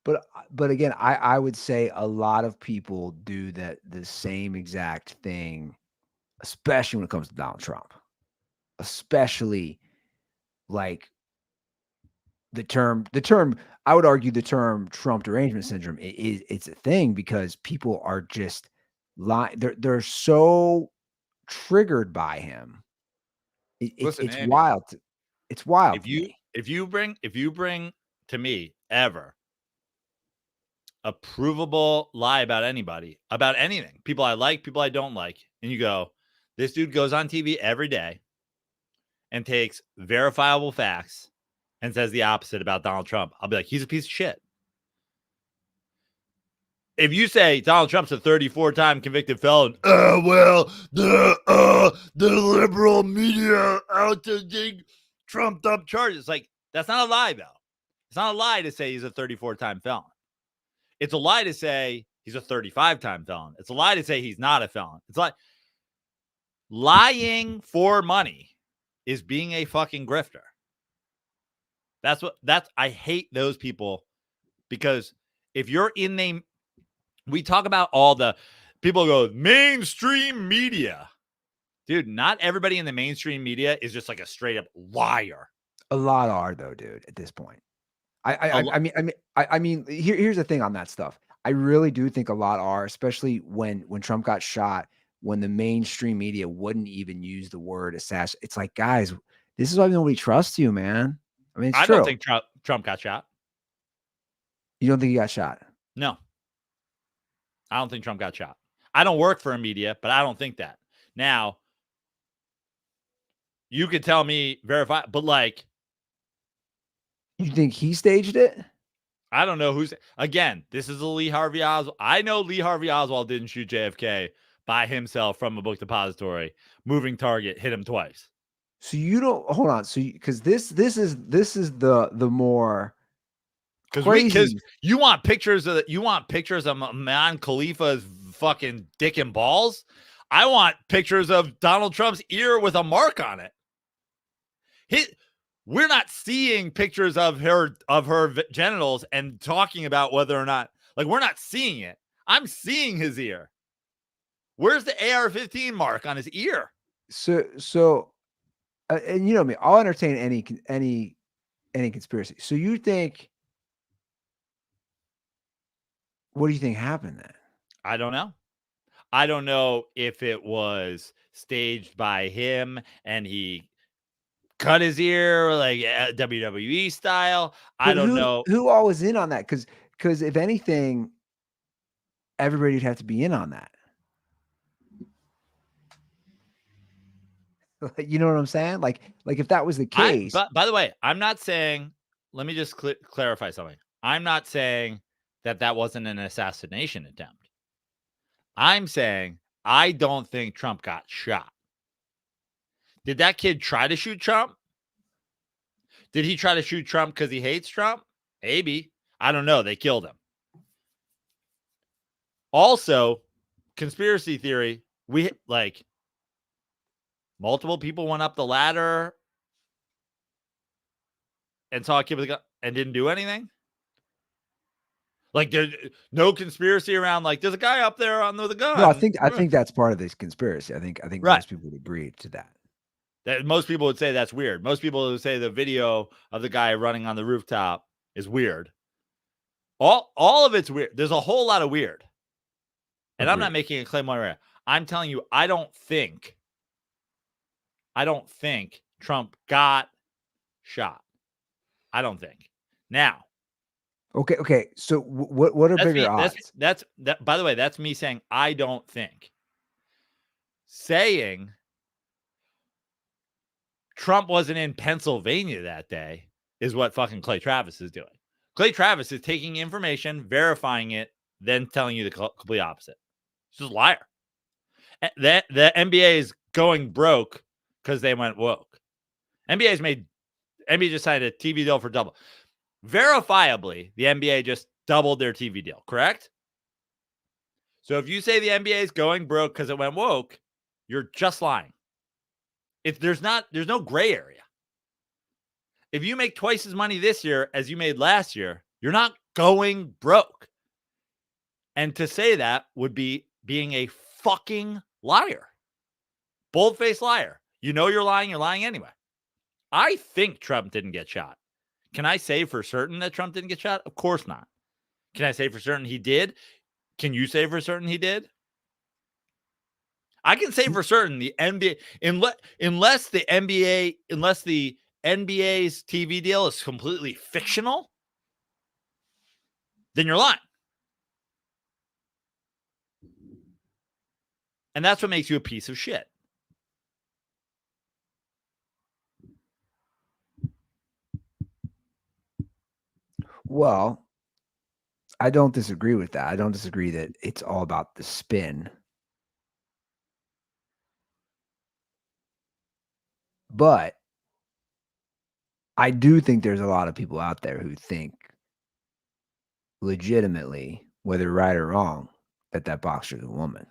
But again, I would say a lot of people do the same exact thing, especially when it comes to Donald Trump. Especially like the term, I would argue the term Trump derangement syndrome it's a thing because people are just lying. They're so triggered by him. Listen, It's Andy, wild. It's wild if to you me. if you bring to me ever a provable lie about anybody, about anything, people I like, people I don't like, and you go, this dude goes on TV every day and takes verifiable facts and says the opposite about Donald Trump, I'll be like, he's a piece of shit. If you say Donald Trump's a 34-time convicted felon, well, the liberal media out to dig trumped up charges. Like, that's not a lie, though. It's not a lie to say he's a 34-time felon. It's a lie to say he's a 35-time felon. It's a lie to say he's not a felon. It's like lying for money is being a fucking grifter. I hate those people because if you're in the, we talk about all the people go mainstream media. Dude, not everybody in the mainstream media is just like a straight up liar. A lot are though, dude, at this point. I mean, here's the thing on that stuff. I really do think a lot are, especially when Trump got shot, when the mainstream media wouldn't even use the word assassin. It's like, guys, this is why nobody trusts you, man. I mean, it's I true. don't think Trump got shot. You don't think he got shot? No. I don't think Trump got shot. I don't work for a media, but I don't think that. Now, you could tell me verify, but like, You think he staged it? I don't know who's, again, this is a Lee Harvey Oswald. I know Lee Harvey Oswald didn't shoot JFK by himself from a book depository. Moving target, hit him twice. So you don't, hold on. So because this is the more Because you want pictures of Imane Khalifa's fucking dick and balls. I want pictures of Donald Trump's ear with a mark on it. We're not seeing pictures of her genitals and talking about whether or not, like, we're not seeing it. I'm seeing his ear. Where's the AR-15 mark on his ear? So and you know me, I'll entertain any conspiracy. So you think, what do you think happened then? I don't know. I don't know if it was staged by him and he cut his ear like WWE style. I don't know who all was in on that, because if anything, everybody would have to be in on that. You know what I'm saying? Like if that was the case. But by the way, I'm not saying. Let me just clarify something. I'm not saying that wasn't an assassination attempt. I'm saying I don't think Trump got shot. Did that kid try to shoot Trump? Did he try to shoot Trump because he hates Trump? Maybe. I don't know. They killed him. Also, conspiracy theory, multiple people went up the ladder and saw a kid with a gun and didn't do anything. Like, there's no conspiracy around, like, there's a guy up there on the gun. No, I think that's part of this conspiracy. I think right. Most people would agree to that. That most people would say that's weird. Most people would say the video of the guy running on the rooftop is weird. All of it's weird. There's a whole lot of weird. And I'm not making a claim one way. I'm telling you, I don't think Trump got shot. I don't think. Now. Okay. So what are bigger odds? That's by the way, that's me saying I don't think. Saying Trump wasn't in Pennsylvania that day is what fucking Clay Travis is doing. Clay Travis is taking information, verifying it, then telling you the complete opposite. He's just a liar. The NBA is going broke because they went woke. NBA just signed a TV deal for double. Verifiably, the NBA just doubled their TV deal, correct? So if you say the NBA is going broke because it went woke, you're just lying. There's no gray area. If you make twice as money this year as you made last year, you're not going broke. And to say that would be being a fucking liar. Bold-faced liar. You know you're lying anyway. I think Trump didn't get shot. Can I say for certain that Trump didn't get shot? Of course not. Can I say for certain he did? Can you say for certain he did? I can say for certain the NBA, unless the NBA's TV deal is completely fictional, then you're lying. And that's what makes you a piece of shit. Well, I don't disagree with that. I don't disagree that it's all about the spin. But I do think there's a lot of people out there who think legitimately, whether right or wrong, that boxer is a woman.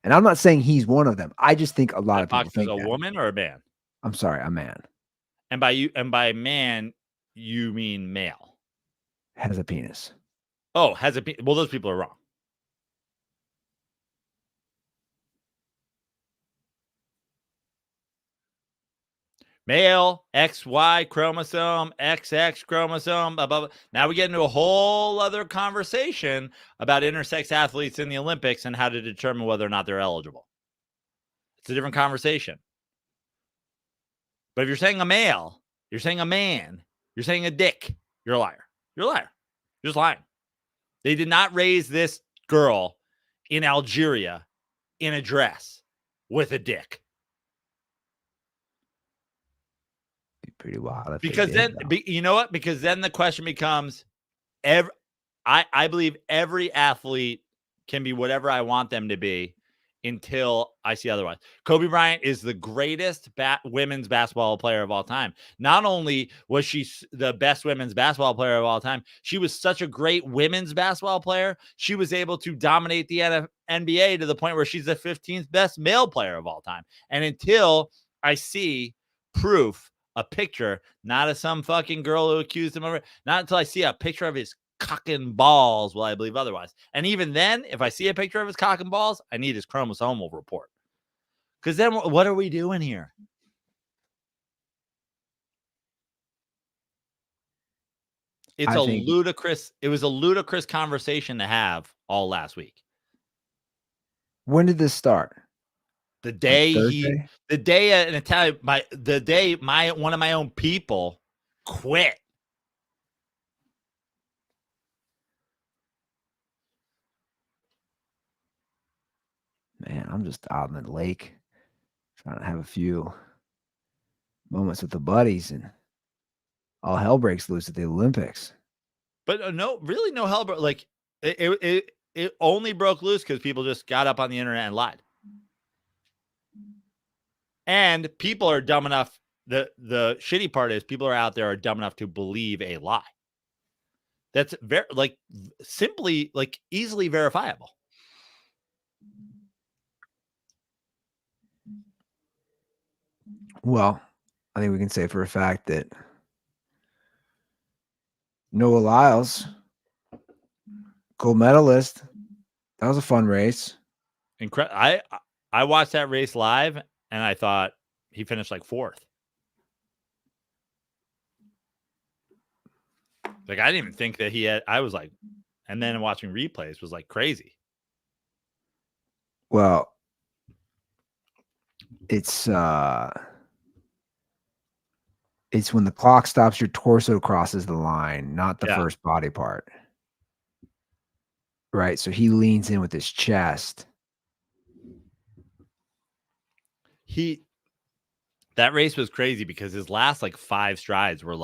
And I'm not saying he's one of them. I just think a lot of people Boxer's think a woman or a man? I'm sorry, a man. And by man, you mean male. Has a penis. Oh, has a penis. Well, those people are wrong. Male, XY chromosome, XX chromosome, blah, blah, blah. Now we get into a whole other conversation about intersex athletes in the Olympics and how to determine whether or not they're eligible. It's a different conversation. But if you're saying a male, you're saying a man, you're saying a dick, you're a liar. You're a liar. You're just lying. They did not raise this girl in Algeria in a dress with a dick. Pretty wild. Because then, you know what? Because then the question becomes, I believe every athlete can be whatever I want them to be until I see otherwise. Kobe Bryant is the greatest women's basketball player of all time. Not only was she the best women's basketball player of all time, she was such a great women's basketball player. She was able to dominate the NBA to the point where she's the 15th best male player of all time. And until I see proof, a picture, not of some fucking girl who accused him of it, not until I see a picture of his cock and balls will I believe otherwise. And even then, if I see a picture of his cock and balls, I need his chromosomal report. Because then what are we doing here? It was a ludicrous conversation to have all last week. When did this start? The day an Italian, one of my own people quit. Man, I'm just out in the lake trying to have a few moments with the buddies, and all hell breaks loose at the Olympics. But no hell, but like it only broke loose because people just got up on the internet and lied. And people are dumb enough. The shitty part is people are dumb enough to believe a lie. That's simply easily verifiable. Well, I think we can say for a fact that Noah Lyles, gold medalist, that was a fun race. I watched that race live. And I thought he finished like fourth. Like, I didn't even think that he had, I was like, and then watching replays was like crazy. Well, it's when the clock stops, your torso crosses the line, not the first body part. Right. So he leans in with his chest. That race was crazy because his last 5 strides were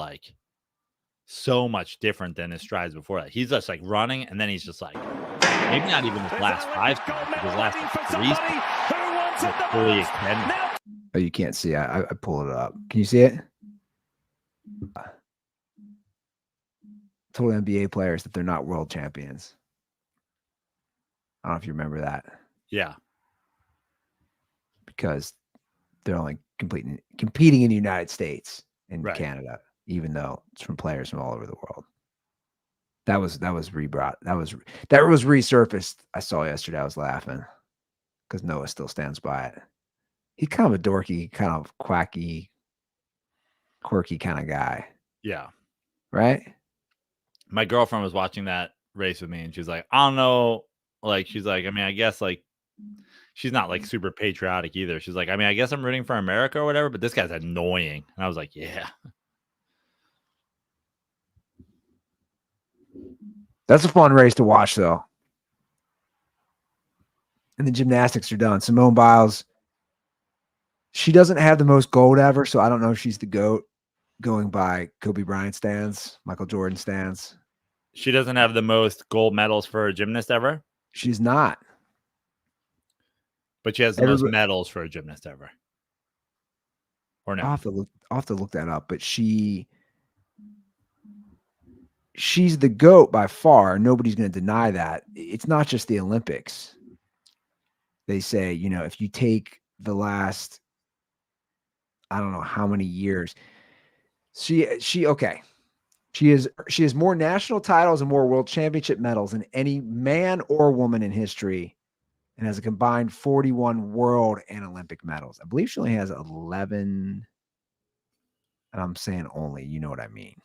so much different than his strides before that. He's just running, and then he's just maybe not even his last 5 strides, but his last 3 strides fully extended. Oh, you can't see. I pulled it up. Can you see it? Total NBA players that they're not world champions. I don't know if you remember that. Yeah. Because they're only competing in the United States and Canada, even though it's from players from all over the world. That was rebrought. That was resurfaced. I saw yesterday. I was laughing because Noah still stands by it. He's kind of a dorky, kind of quacky, quirky kind of guy. Yeah. right? My girlfriend was watching that race with me, and she's like, I don't know. Like, she's like, I mean, I guess like she's not like super patriotic either. She's like, I mean, I guess I'm rooting for America or whatever, but this guy's annoying. And I was like, yeah. That's a fun race to watch, though. And the gymnastics are done. Simone Biles, she doesn't have the most gold ever, so I don't know if she's the GOAT going by Kobe Bryant stands, Michael Jordan stands. She doesn't have the most gold medals for a gymnast ever, She's not. but she has the most medals for a gymnast ever. Or no? I'll have to look that up, but she's the GOAT by far. Nobody's going to deny that. It's not just the Olympics. They say, you know, if you take the last, I don't know how many years, she has more national titles and more world championship medals than any man or woman in history, and has a combined 41 world and Olympic medals. I believe she only has 11, and I'm saying only, you know what I mean.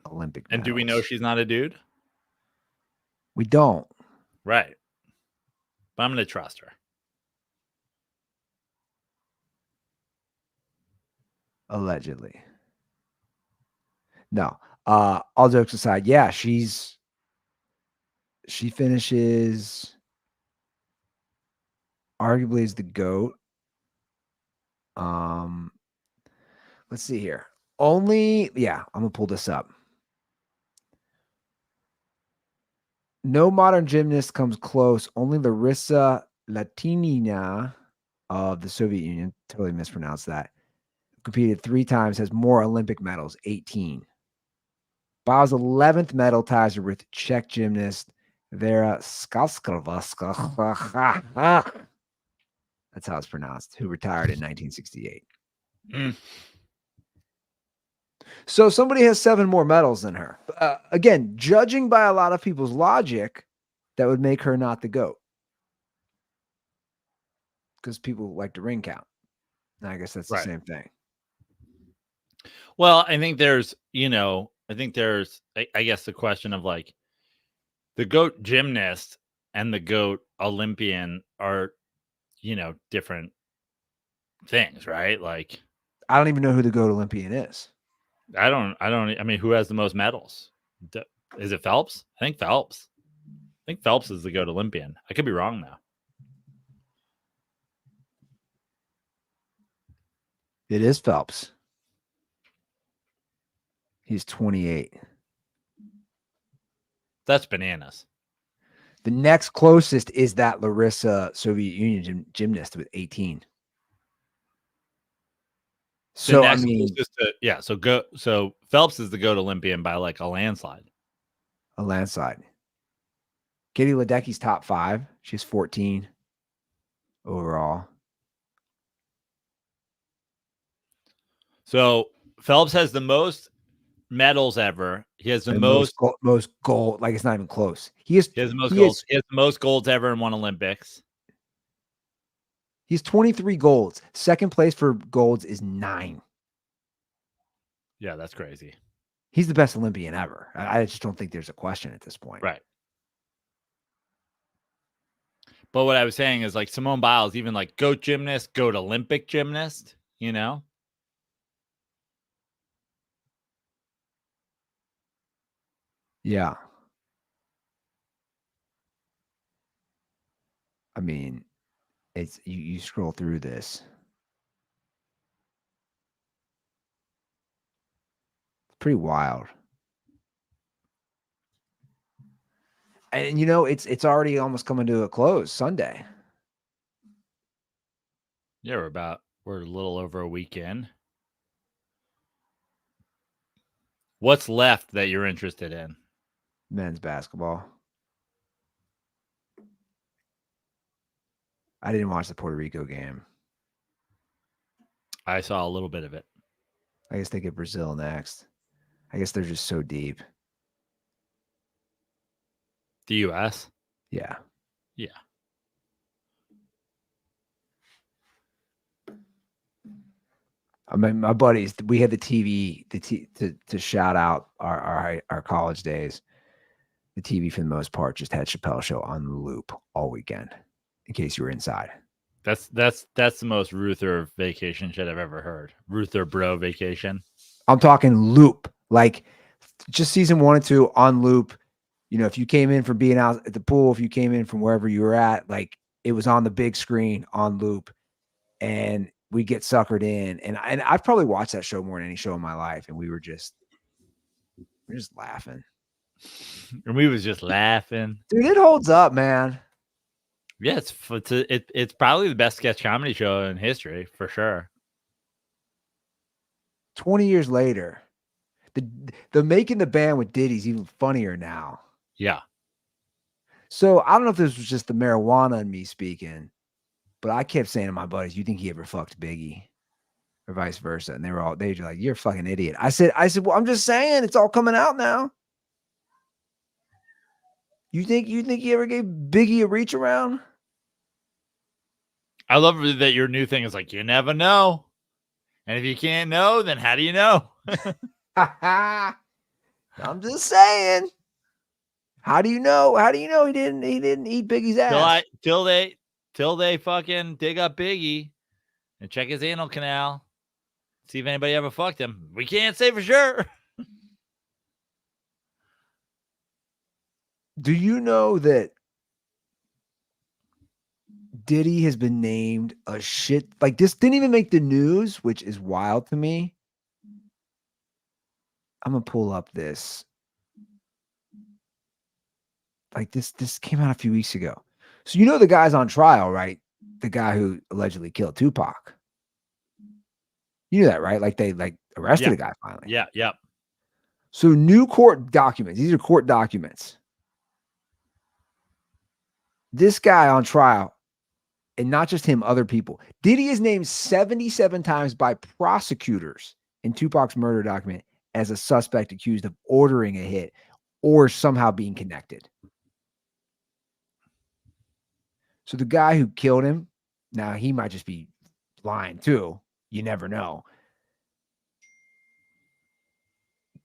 Olympic medals. And do we know she's not a dude? We don't. Right. But I'm going to trust her. Allegedly. No. All jokes aside, yeah, she finishes arguably as the GOAT. Let's see here. I'm gonna pull this up. No modern gymnast comes close. Only Larissa Latinina of the Soviet Union, totally mispronounced that, competed 3 times, has more Olympic medals, 18. Biles' 11th medal ties her with Czech gymnast Vera Skalskavaska. That's how it's pronounced, who retired in 1968. So somebody has 7 more medals than her. Again, judging by a lot of people's logic, that would make her not the GOAT. Because people like to ring count. And I guess that's the same thing. Well, I think there's, I guess the question of like the GOAT gymnast and the GOAT Olympian are, different things, right? Like, I don't even know who the GOAT Olympian is. I mean, who has the most medals? Is it Phelps? I think Phelps is the GOAT Olympian. I could be wrong though. It is Phelps. He's 28. That's bananas. The next closest is that Larissa Soviet Union gymnast with 18. So I mean, so Phelps is the GOAT Olympian by like a landslide. A landslide. Katie Ledecky's top 5. She's 14 overall. So Phelps has the most medals ever. He has the most gold. Like, it's not even close. He has the most golds. He has the most golds ever in one Olympics. He's 23 golds. Second place for golds is 9. Yeah, that's crazy. He's the best Olympian ever. I just don't think there's a question at this point. Right. But what I was saying is, like, Simone Biles, even like GOAT gymnast, GOAT Olympic gymnast, Yeah. I mean, it's you scroll through this. It's pretty wild. And it's already almost coming to a close Sunday. Yeah, we're a little over a week in. What's left that you're interested in? Men's basketball. I didn't watch the Puerto Rico game. I saw a little bit of it. I guess they get Brazil next. I guess they're just so deep. The U.S.? Yeah. Yeah. I mean, my buddies, we had the TV to shout out our college days. The TV for the most part just had Chappelle Show on loop all weekend, in case you were inside. That's the most Ruther vacation shit I've ever heard. Ruther bro vacation. I'm talking loop, like just season 1 and 2 on loop. You know, if you came in from being out at the pool, if you came in from wherever you were at, like it was on the big screen on loop, and we get suckered in. And I've probably watched that show more than any show in my life, and we're just laughing. And we was just laughing. Dude, it holds up, man. Yeah, it's probably the best sketch comedy show in history for sure. 20 years later, the making the band with Diddy's even funnier now. Yeah. So I don't know if this was just the marijuana in me speaking, but I kept saying to my buddies, "You think he ever fucked Biggie?" Or vice versa. And they were like, "You're a fucking idiot." I said, well, I'm just saying, it's all coming out now. You think he ever gave Biggie a reach around? I love that your new thing is like, you never know. And if you can't know, then how do you know? I'm just saying. How do you know? How do you know he didn't eat Biggie's ass? Till they fucking dig up Biggie and check his anal canal. See if anybody ever fucked him. We can't say for sure. Do you know that Diddy has been named a shit? Like, this didn't even make the news, which is wild to me. I'm gonna pull up this. Like, this came out a few weeks ago. So you know the guy's on trial, right? The guy who allegedly killed Tupac. You know that, right? Like, they arrested the guy finally. Yeah, yep. So new court documents. These are court documents. This guy on trial, and not just him, other people. Diddy is named 77 times by prosecutors in Tupac's murder document as a suspect accused of ordering a hit or somehow being connected. So the guy who killed him, now he might just be lying too. You never know.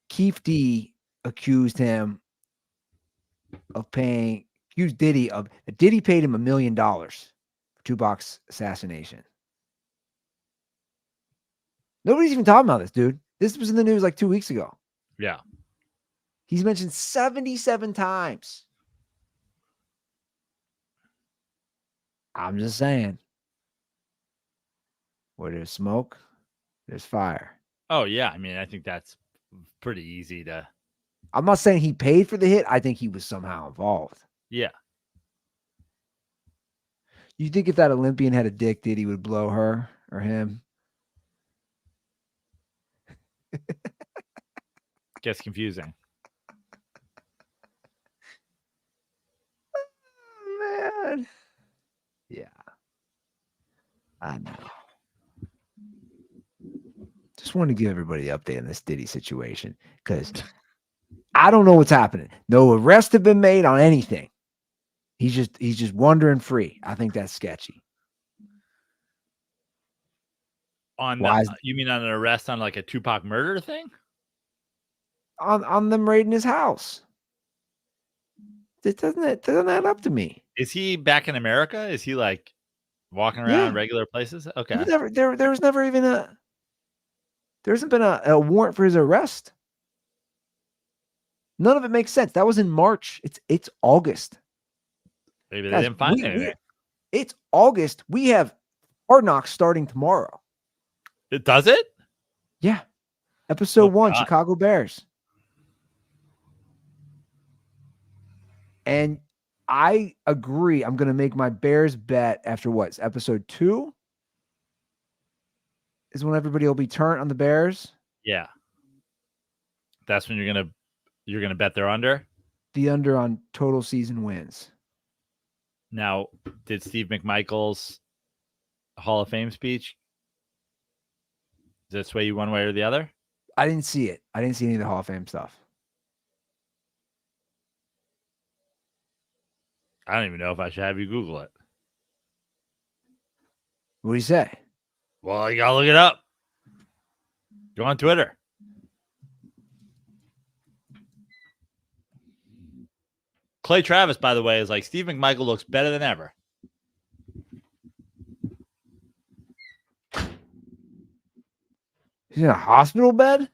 Keith D accused Diddy paid him $1 million for Tupac's assassination. Nobody's even talking about this, dude. This was in the news like 2 weeks ago. Yeah. He's mentioned 77 times. I'm just saying. Where there's smoke, there's fire. Oh, yeah. I mean, I think that's pretty easy to. I'm not saying he paid for the hit. I think he was somehow involved. Yeah. You think if that Olympian had a dick, Diddy would blow her or him? Gets confusing. Oh, man. Yeah. I know. Just wanted to give everybody an update on this Diddy situation because I don't know what's happening. No arrests have been made on anything. He's just wandering free. I think that's sketchy. You mean on an arrest on like a Tupac murder thing? On them raiding his house. It doesn't add up to me. Is he back in America? Is he like walking around regular places? Okay. There was never even there hasn't been a warrant for his arrest. None of it makes sense. That was in March. It's August. Maybe they didn't find anything. It's August. We have Hard Knocks starting tomorrow. It does it? Yeah. Episode 1, Chicago Bears. And I agree. I'm going to make my Bears bet after what? Episode 2 is when everybody will be turned on the Bears. Yeah. That's when you're going to bet they're under? The under on total season wins. Now, did Steve McMichael's Hall of Fame speech, does it sway you one way or the other? I didn't see it. I didn't see any of the Hall of Fame stuff. I don't even know if I should have you Google it. What do you say? Well, you got to look it up. Go on Twitter. Clay Travis, by the way, is like Steve McMichael looks better than ever. He's in a hospital bed?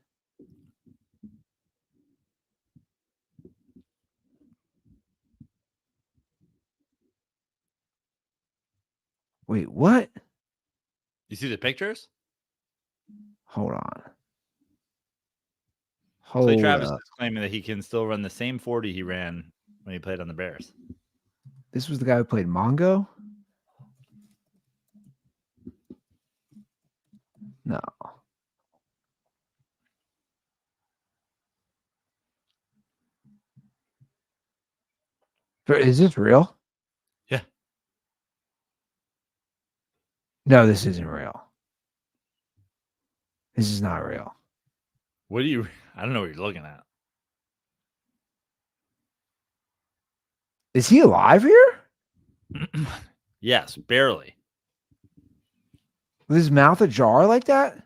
Wait, what? You see the pictures? Hold on. Clay Hold Travis up. is claiming that he can still run the same 40 he ran when he played on the Bears. This was the guy who played Mongo? No. Is this real? Yeah. No, this isn't real. This is not real. What do you? I don't know what you're looking at. Is he alive here? Yes, barely. With his mouth ajar like that?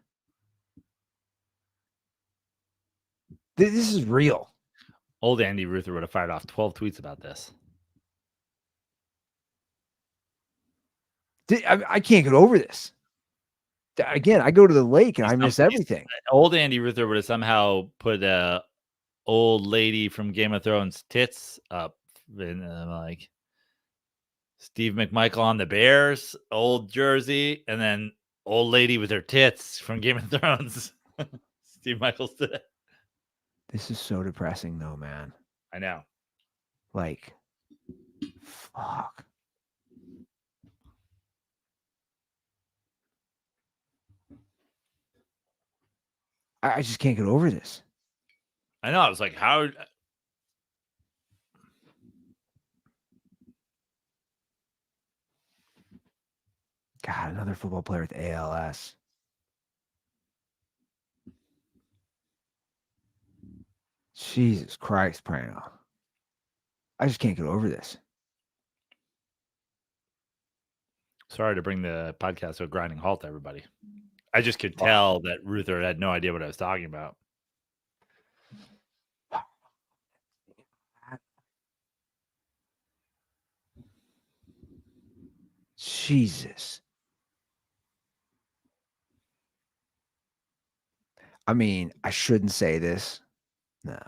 This is real. Old Andy Ruther would have fired off 12 tweets about this. I can't get over this. Again, I go to the lake and I miss everything. Old Andy Ruther would have somehow put a old lady from Game of Thrones tits up in like Steve McMichael on the Bears, old jersey, and then old lady with her tits from Game of Thrones. Steve Michaels today. This is so depressing though, man. I know. Like, fuck. I just can't get over this. I know. I was like, how? God, another football player with ALS. Jesus Christ, Prano. I just can't get over this. Sorry to bring the podcast to a grinding halt, everybody. I just could tell that Ruther had no idea what I was talking about. Jesus. I mean, I shouldn't say this. No.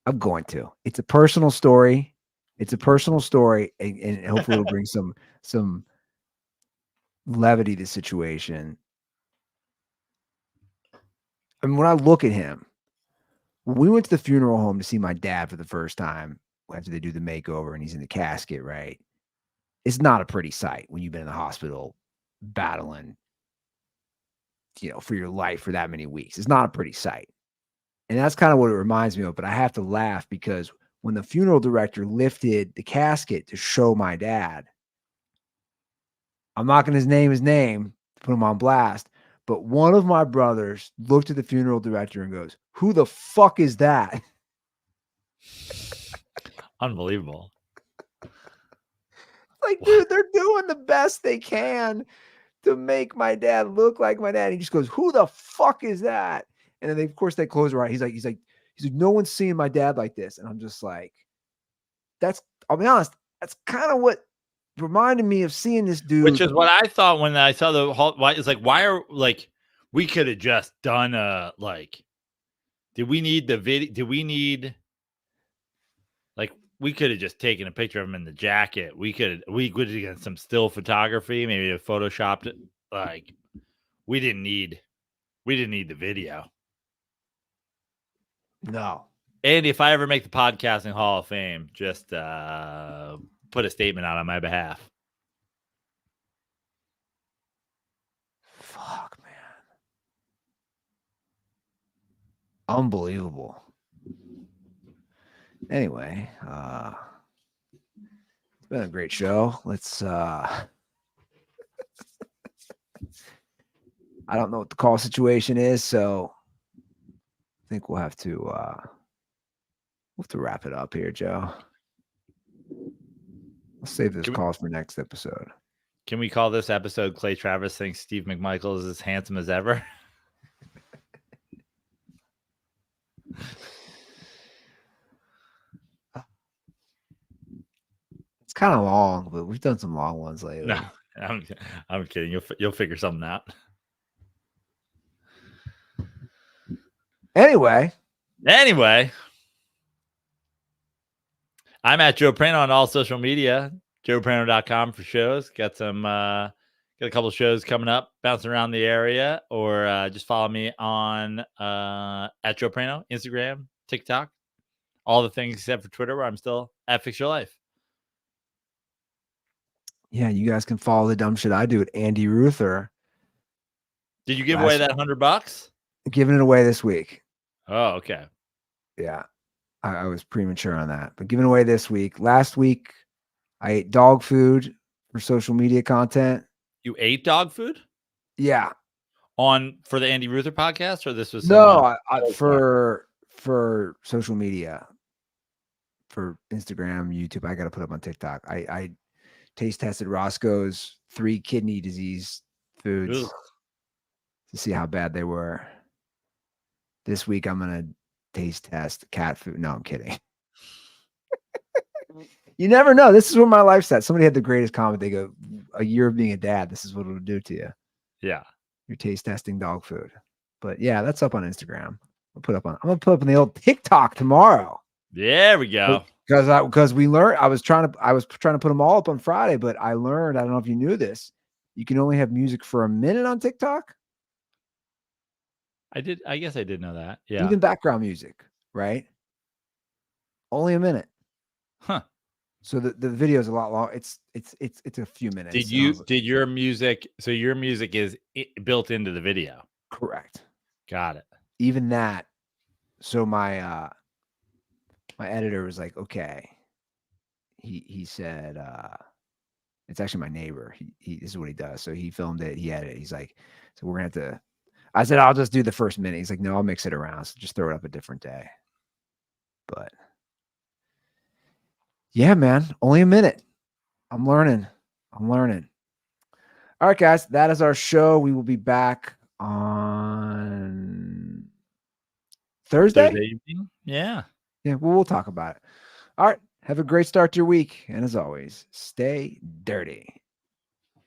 I'm going to. It's a personal story. It's a personal story, and hopefully it'll bring some levity to the situation. I mean, when I look at him, when we went to the funeral home to see my dad for the first time after they do the makeover and he's in the casket, right? It's not a pretty sight when you've been in the hospital battling, for your life for that many weeks. It's not a pretty sight. And that's kind of what it reminds me of. But I have to laugh because when the funeral director lifted the casket to show my dad, I'm not going to name his name to put him on blast, but one of my brothers looked at the funeral director and goes, "Who the fuck is that?" Unbelievable. Like, dude, they're doing the best they can to make my dad look like my dad. He just goes, "Who the fuck is that?" And then of course they close her out. He's like, no one's seeing my dad like this. And I'm just like, I'll be honest, that's kind of what reminded me of seeing this dude. Which is what I thought when I saw the whole, it's like, why are, like, we could have just done did we need the video? Did we need, like, we could have just taken a picture of him in the jacket. We could have done some still photography, maybe have photoshopped it. Like, we didn't need the video. No. And if I ever make the Podcasting Hall of Fame, just put a statement out on my behalf. Fuck, man. Unbelievable. Anyway, it's been a great show. Let's I don't know what the call situation is, so I think we'll have to wrap it up here, Joe. I'll save those calls for next episode. Can we call this episode Clay Travis thinks Steve McMichael is as handsome as ever? It's kind of long, but we've done some long ones lately. No, I'm kidding. You'll figure something out. Anyway, I'm at Joe Prano on all social media. JoePrano.com for shows. Got a couple of shows coming up, bouncing around the area, or just follow me on at Joe Prano, Instagram, TikTok, all the things except for Twitter, where I'm still at Fix Your Life. yeah, you guys can follow the dumb shit I do at Andy Ruther. Did you give away that $100? Giving it away this week. Oh, okay. Yeah, I was premature on that, but giving away this week. Last week, I ate dog food for social media content. You ate dog food? Yeah. For the Andy Ruther podcast, or this was for social media, for Instagram, YouTube. I got to put up on TikTok. I taste tested Roscoe's 3 kidney disease foods to see how bad they were. This week, I'm going to taste test cat food. No, I'm kidding. You never know. This is where my life's at. Somebody had the greatest comment. They go, a year of being a dad, this is what it'll do to you. Yeah. You're taste testing dog food. But yeah, that's up on Instagram. I'm gonna put up on the old TikTok tomorrow. There we go. Because we learned, I was trying to put them all up on Friday, but I learned, I don't know if you knew this, you can only have music for a minute on TikTok. I guess I did know that. Yeah. Even background music, right? Only a minute. Huh. So the video is a lot long. It's a few minutes. Did your music? So your music is built into the video. Correct. Got it. Even that. So my editor was like, okay. He said, it's actually my neighbor. He this is what he does. So he filmed it. He edited it. He's like, so we're gonna have to. I said, I'll just do the first minute. He's like, no, I'll mix it around. So just throw it up a different day. But yeah, man, only a minute. I'm learning. All right, guys, that is our show. We will be back on Thursday evening. Yeah. Yeah, well, we'll talk about it. All right. Have a great start to your week. And as always, stay dirty.